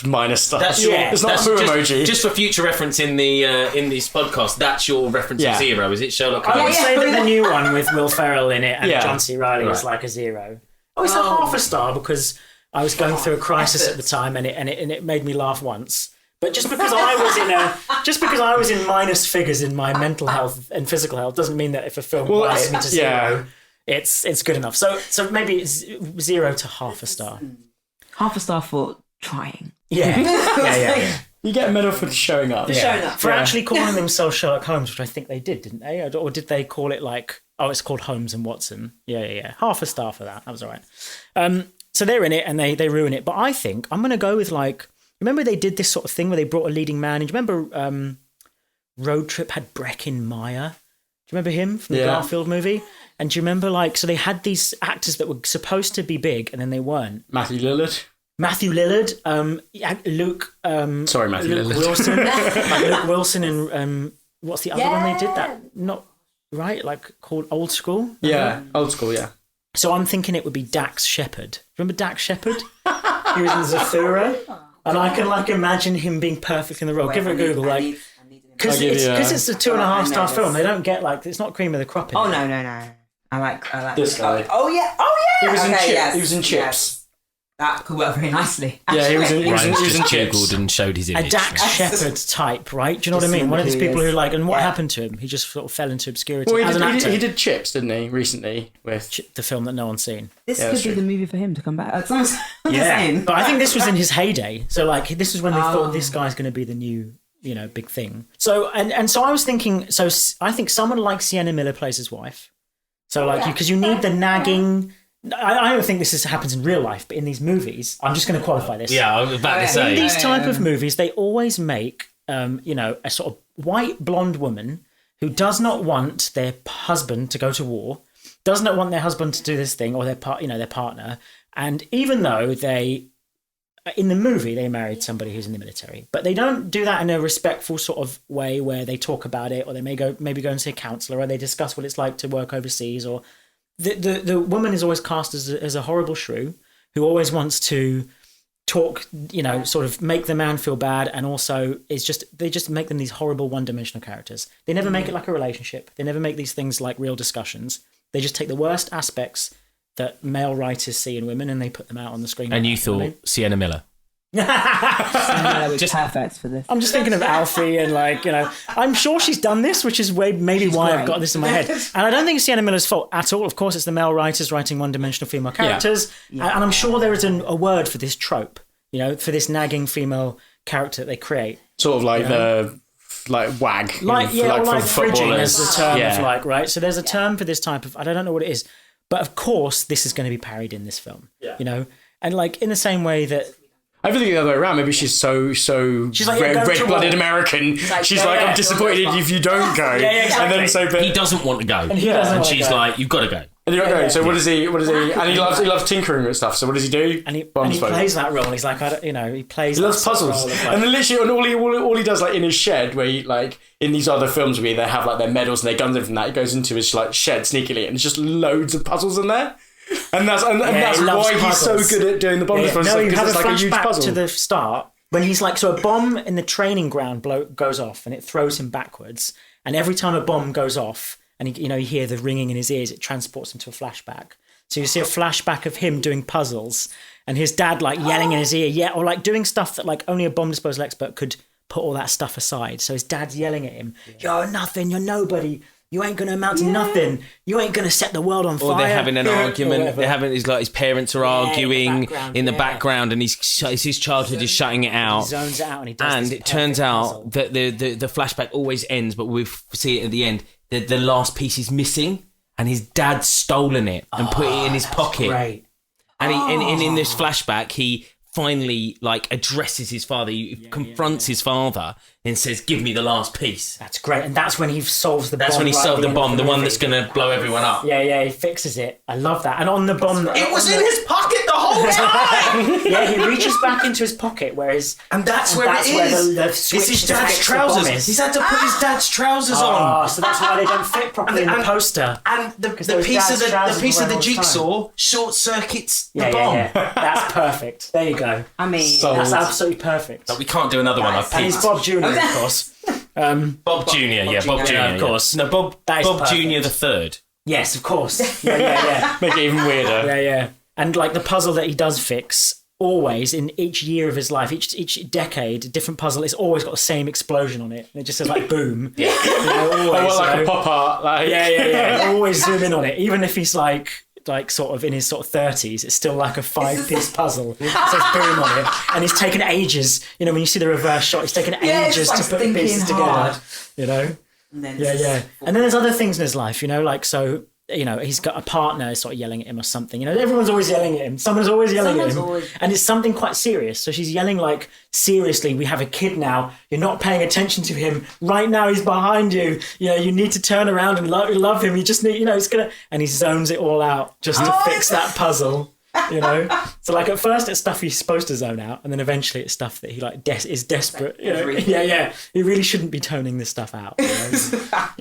minus stars. That's It's not Fu emoji. Just for future reference in this podcast, that's your reference of 0. Is it Sherlock Holmes? I would say that the new one with Will Ferrell in it and Yeah. John C. Reilly is like a 0. It's a half a star because I was going through a crisis at the time and it made me laugh once. But just because I was in minus figures in my mental health and physical health doesn't mean that if a film rises me to 0, it's good enough. So maybe it's 0 to half a star. Half a star for trying. Yeah. You get a medal for showing up. For actually calling themselves Sherlock Holmes, which I think they didn't they? Or did they call it it's called Holmes and Watson? Yeah. Half a star for that. That was all right. So they're in it and they ruin it. But I think I'm going to go with remember they did this sort of thing where they brought a leading man in. Do you remember Road Trip had Breckin Meyer? you remember him from the Garfield movie? And do you remember, like, so they had these actors that were supposed to be big and then they weren't. Matthew Lillard, Luke. Sorry, Matthew Luke Lillard. Wilson, like Luke Wilson, and what's the other one they did that? Not right, like called Old School. Yeah, Old School. Yeah. So I'm thinking it would be Dax Shepard. Remember Dax Shepard? He was in Zathura, and I can like imagine him being perfect in the role. Give it a Google, like. Because it's a 2.5-star film. They don't get like it's not cream of the crop. In Oh it. no. I like This guy. Oh yeah. He was in Okay, Chips. yes, He was in Chips. yes. That could work very nicely. Yeah, he was in Ryan's Chips. just googled and showed his A image. Dax Shepard type, right? Do you know what I mean? One of these people who like, and what happened to him? He just sort of fell into obscurity Well, as an actor. he did Chips, didn't he? Recently with. The film that no one's seen. This Yeah, could that's be true. the movie for him to come back. I'm just saying. But I think this was in his heyday. So like, this is when they thought this guy's going to be the new, big thing. So and so I was thinking. So I think someone like Sienna Miller plays his wife. So like, because you need the nagging. I don't think this happens in real life, but in these movies, I'm just going to qualify this. Yeah, I was about to In say. these type of movies, they always make, a sort of white blonde woman who does not want their husband to go to war, does not want their husband to do this thing, or their partner. And even though in the movie, they married somebody who's in the military, but they don't do that in a respectful sort of way where they talk about it, or they maybe go and see a counsellor, or they discuss what it's like to work overseas, or the woman is always cast as a horrible shrew who always wants to talk, sort of make the man feel bad, and also they just make them these horrible one-dimensional characters. They never make it like a relationship. They never make these things like real discussions. They just take the worst aspects that male writers see in women and they put them out on the screen. And you thought Sienna Miller. Just perfect for this. I'm just thinking of Alfie and I'm sure she's done this, which is maybe why I've got this in my head. And I don't think it's Sienna Miller's fault at all. Of course, it's the male writers writing one-dimensional female characters. Yeah. And I'm sure there is a word for this trope, for this nagging female character that they create. Sort of like the wag. Like for fridging footballers. is the term of right? So there's a term for this type of, I don't know what it is. But of course, this is going to be parried in this film, And in the same way that, I think the other way around. Maybe she's so she's like, red-blooded American. She's like, I'm disappointed if you don't go. Exactly. And then He doesn't want to go. And she's like, you've got to go. And you don't go. So what does he? And he loves tinkering with stuff. So what does he do? And he plays that role. He's like, he plays. He loves puzzles. And then literally, all he does, like in his shed, where he like in these other films where they have like their medals and their guns and from that, he goes into his like shed sneakily, and there's just loads of puzzles in there. And that's why he's so good at doing the bomb response. No, you have a it's like a huge flashback puzzle. to the start when he's like, so a bomb in the training ground goes off and it throws him backwards. And every time a bomb goes off and you hear the ringing in his ears, it transports him to a flashback. So you see a flashback of him doing puzzles and his dad like yelling in his ear, or like doing stuff that like only a bomb disposal expert could put all that stuff aside. So his dad's yelling at him, "You're nothing, you're nobody. You ain't going to amount to nothing. You ain't going to set the world on fire." Or they're having an argument. His parents are arguing in the background, and his childhood is shutting it out. He zones it out, and he does. And it turns out that the flashback always ends, but we see it at the end. The last piece is missing, and his dad's stolen it and put it in his pocket. Great. And in this flashback, he finally like addresses his father. He confronts his father and says, "Give me the last piece." That's great, and that's when he solves the bomb. That's when he solved the bomb, the one that's going going to blow everyone up. Yeah, he fixes it. I love that. And on the bomb, It was in his pocket the whole time. yeah, he reaches back into his pocket where that's where it is. The It's switch his to dad's fix the bomb trousers. is. He's had to put his dad's trousers Oh, on. so that's why they don't fit properly in the poster. And the those piece of dad's trousers the piece of were the all the time. jigsaw short circuits the Yeah, bomb. yeah. That's perfect. There you go. I mean, That's absolutely perfect. But we can't do another one. I've And he's peaked. Bob Jr., of course. Bob Jr. Yeah, Bob Jr. of course. No, Bob That is Jr. perfect. the third. Yes, of course. Yeah. Make it even weirder. Yeah. And like the puzzle that he does fix, always in each year of his life, each decade, a different puzzle, it's always got the same explosion on it. And it just says like boom. Yeah. Always, a pop art. Like. Yeah. Always zoom in on it. Even if he's like sort of in his sort of 30s, it's still like a 5-piece puzzle. It says boom on it. And it's taken ages. When you see the reverse shot, it's taken ages to put pieces together. And then Yeah. And then there's other things in his life, like so he's got a partner sort of yelling at him or something. Everyone's always yelling at him. Someone's always yelling at him. And it's something quite serious. So she's yelling like, seriously, we have a kid now. You're not paying attention to him. Right now he's behind you. You need to turn around and love him. You just need, it's going to... And he zones it all out just to fix that puzzle. So like at first it's stuff he's supposed to zone out, and then eventually it's stuff that he like is desperate. He really shouldn't be toning this stuff out. It's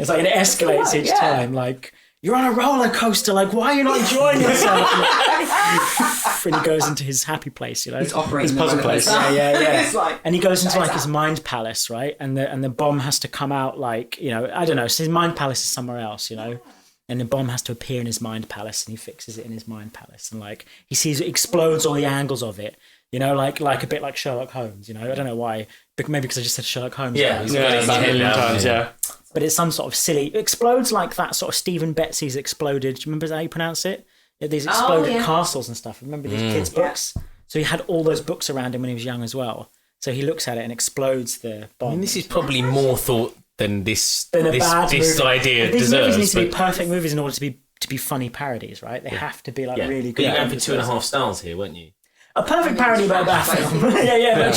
like it escalates each time. Like, you're on a roller coaster. Like, why are you not enjoying yourself? And he goes into his happy place. He's operating his puzzle place. Yeah. And he goes into like his mind palace, right? And the bomb has to come out like I don't know. So his mind palace is somewhere else, And the bomb has to appear in his mind palace, and he fixes it in his mind palace, and like he sees it explodes all the angles of it, like a bit like Sherlock Holmes. I don't know why, but maybe because I just said Sherlock Holmes. But it's some sort of silly. It explodes like that sort of Stephen Betsy's exploded. Do you remember how you pronounce it? These exploded castles and stuff. Remember these kids' books? So he had all those books around him when he was young as well. So he looks at it and explodes the bomb. This is probably more thought than this a bad this movie. idea These deserves. movies need to be perfect movies in order to be funny parodies, right? They have to be like really good. You're going for 2.5 stars here, weren't you? A perfect parody about a bad film. Yeah.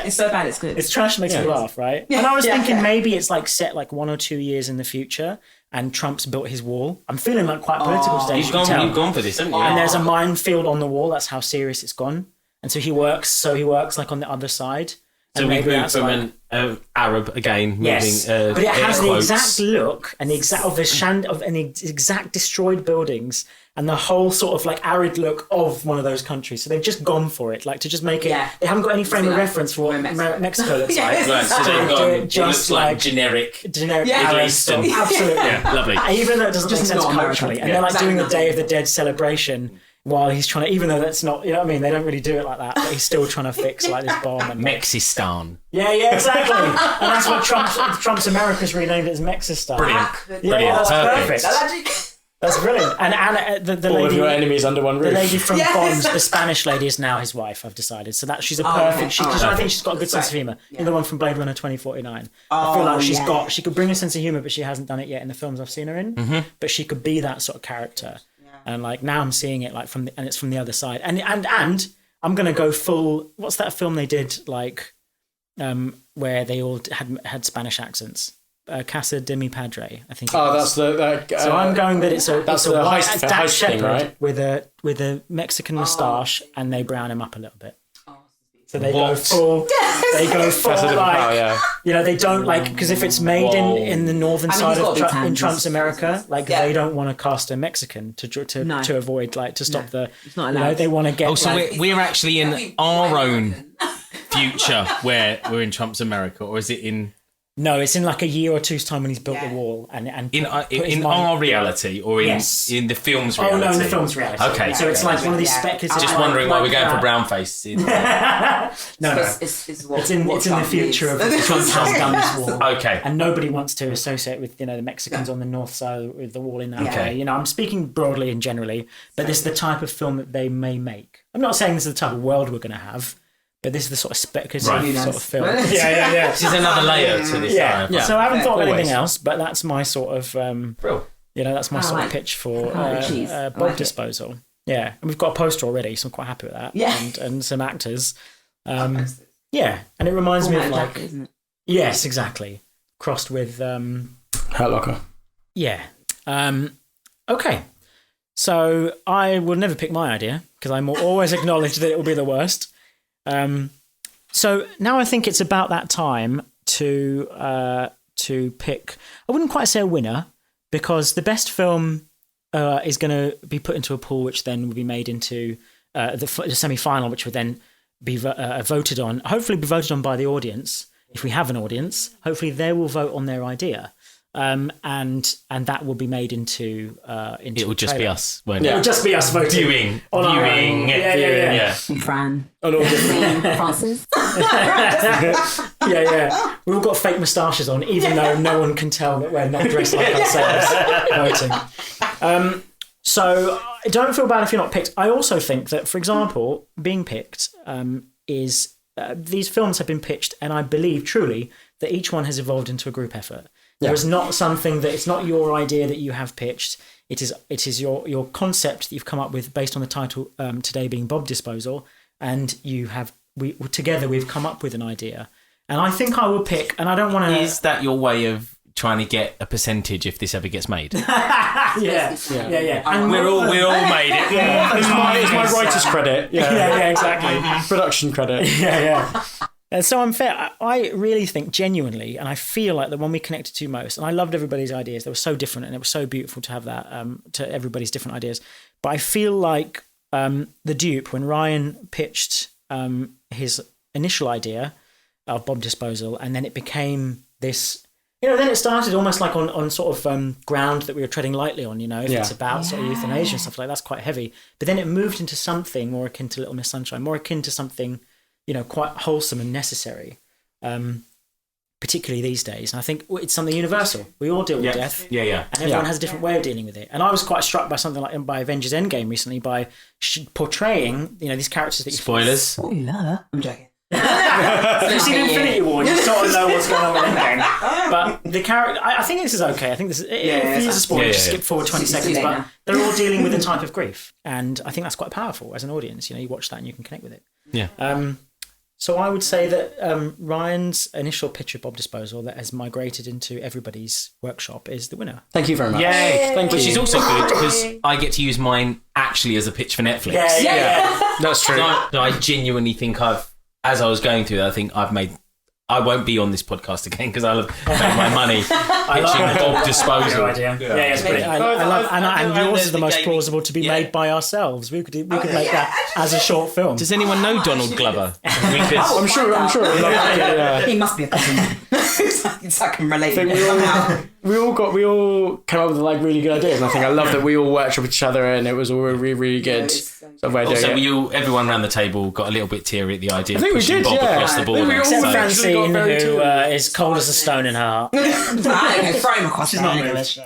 It's so bad, it's good. It's trash, makes me laugh, right? And I was thinking maybe it's like set like 1 or 2 years in the future, and Trump's built his wall. I'm feeling like quite political today. You've gone for this, haven't you? And there's a minefield on the wall. That's how serious it's gone. And so he works like on the other side. So we moved from an Arab again. Yes, but it has the exact look and the exact destroyed buildings and the whole sort of like arid look of one of those countries. So they've just gone for it, like to just make it. Yeah. They haven't got any frame of reference for what Mexico looks like. Right, so they've gone just like generic Middle Eastern. Absolutely, lovely. Even though it doesn't make sense culturally, and they're like doing the Day of the Dead celebration. While he's trying to, even though that's not, they don't really do it like that, but he's still trying to fix like this bomb. And Mexistan. Yeah, exactly. And that's what Trump's America's renamed it as Mexistan. Brilliant. Yeah, that's perfect. That's brilliant. And the all lady, of your enemies under one roof. The lady from Bonds, the Spanish lady, is now his wife. I've decided. So that she's a perfect. I think she's got a good sense of humor. Yeah. The one from Blade Runner 2049. I feel like she could bring a sense of humor, but she hasn't done it yet in the films I've seen her in. Mm-hmm. But she could be that sort of character. And like now I'm seeing it like and it's from the other side. And I'm gonna go full. What's that film they did like, where they all had Spanish accents? Casa de mi Padre, I think. That's the. So I'm going that it's a white Dax Shepherd, right? with a Mexican moustache, and they brown him up a little bit. So they go full. They go full like they don't like because if it's made in the northern side of in Trump's America, like they don't want to cast a Mexican to avoid like to stop the. It's not allowed. They want to get. So we're actually in our own future where we're in Trump's America, or is it in? No, it's in like a year or two's time when he's built the wall and in our reality or in the film's reality. Oh no, in the film's reality. Okay, so it's like one of these speculative. Just wondering why we're going for brown face. No, it's in the future of Trump has done this wall. Okay, and nobody wants to associate with the Mexicans on the north side with the wall in that way. I'm speaking broadly and generally, but this is the type of film that they may make. I'm not saying this is the type of world we're going to have. But this is the sort of speculative sort of film. Yeah. This is another layer to this. Yeah. So I haven't thought of anything else, but that's my sort of, that's my sort of pitch for Bob Disposal. Yeah, and we've got a poster already, so I'm quite happy with that. Yeah, and some actors. And it reminds me of like, isn't it? Yes, exactly, crossed with Hurt Locker. Yeah. Okay. So I will never pick my idea because I'm always acknowledge that it will be the worst. So now I think it's about that time to pick. I wouldn't quite say a winner because the best film is going to be put into a pool, which then will be made into the semi-final, which would then be voted on. Hopefully, be voted on by the audience. If we have an audience, hopefully they will vote on their idea. And that will be made into it will just be us, won't it? It will just be us voting. Viewing. Yeah. Fran. Francis. Yeah. We've all got fake moustaches on, even though no one can tell that we're not dressed like ourselves voting. So don't feel bad if you're not picked. I also think that, for example, being picked is these films have been pitched, and I believe truly that each one has evolved into a group effort. There is not something that it's not your idea that you have pitched. It is your concept that you've come up with based on the title today being Bob Disposal, and together we've come up with an idea. And I think I will pick, and I don't want to. Is that your way of trying to get a percentage if this ever gets made? Yeah. And we all made it. Yeah. It's my writer's credit. Yeah, exactly. Production credit. Yeah. And so I really think genuinely, and I feel like the one we connected to most, and I loved everybody's ideas. They were so different, and it was so beautiful to have that, to everybody's different ideas. But I feel like the Dupe, when Ryan pitched his initial idea of Bob Disposal, and then it became this, then it started almost like on sort of ground that we were treading lightly on, if it's about sort of euthanasia and stuff like that, that's quite heavy. But then it moved into something more akin to Little Miss Sunshine, more akin to something, quite wholesome and necessary, particularly these days. And I think it's something universal. We all deal with death. Yeah. And everyone has a different way of dealing with it. And I was quite struck by something like by Avengers Endgame recently, by portraying, these characters that you... Spoilers. Spoiler. I'm joking. You've seen Infinity War, you sort of know what's going on with Endgame. But the character, I think this is okay. I think this is, if it is a spoiler, just skip forward 20 seconds. But they're all dealing with a type of grief. And I think that's quite powerful as an audience. You watch that and you can connect with it. Yeah. So I would say that Ryan's initial pitch of Bob Disposal that has migrated into everybody's workshop is the winner. Thank you very much. Yay! Thank you. Which is also good because I get to use mine actually as a pitch for Netflix. Yeah. That's true. I genuinely think as I was going through that, I think I won't be on this podcast again because I'll have made my money pitching Bob Disposal. Yeah, it's brilliant. And yours is the most plausible to be made by ourselves. We could make that as a short film. Does anyone know Donald Glover? I'm sure. He must be a cousin. So I can relate. We all came up with really good ideas, and I think I love that we all worked with each other, and it was all really, really good. Also, everyone around the table got a little bit teary at the idea of we pushing did, Bob across the board. Except Francine, who is cold as a stone in her heart. Throw him across. She's not moved.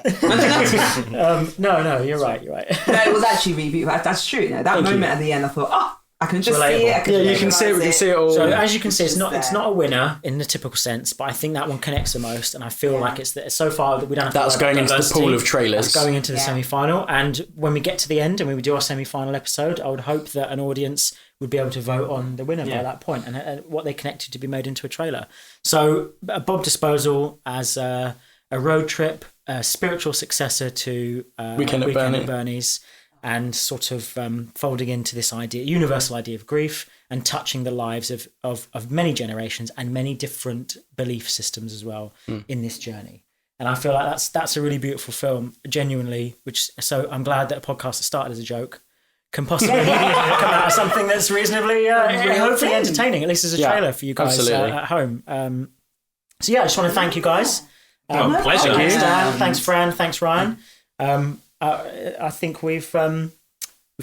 No, you're right. No, it was actually really beautiful. That's true. That moment at the end, I thought, I can just see it. You can see it. We can see it all. So as you can see, it's not a winner in the typical sense, but I think that one connects the most, and I feel like it's so far that we don't have to. That's going into the pool of trailers. That's going into the semi-final, and when we get to the end and we do our semi-final episode, I would hope that an audience would be able to vote on the winner by that point and what they connected to be made into a trailer. So Bob Disposal as a road trip, a spiritual successor to Weekend at Bernie's. And sort of folding into this universal idea of grief, and touching the lives of many generations and many different belief systems as well in this journey. And I feel like that's a really beautiful film, genuinely. So I'm glad that a podcast that started as a joke can possibly come out of something that's reasonably, hopefully entertaining, at least as a trailer for you guys at home. So I just want to thank you guys. Pleasure. Thanks, Dan. Thanks, Fran. Thanks, Ryan. I think we've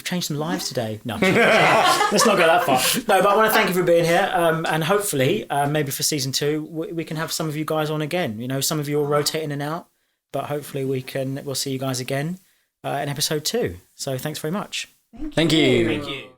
changed some lives today. No, let's not go that far. No, but I want to thank you for being here, and hopefully, maybe for season 2, we can have some of you guys on again. Some of you will rotate in and out, but hopefully we'll see you guys again in episode 2. So thanks very much. Thank you. Thank you.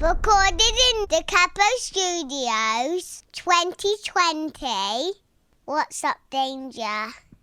Recorded in the Capo Studios 2020. What's up, Danger?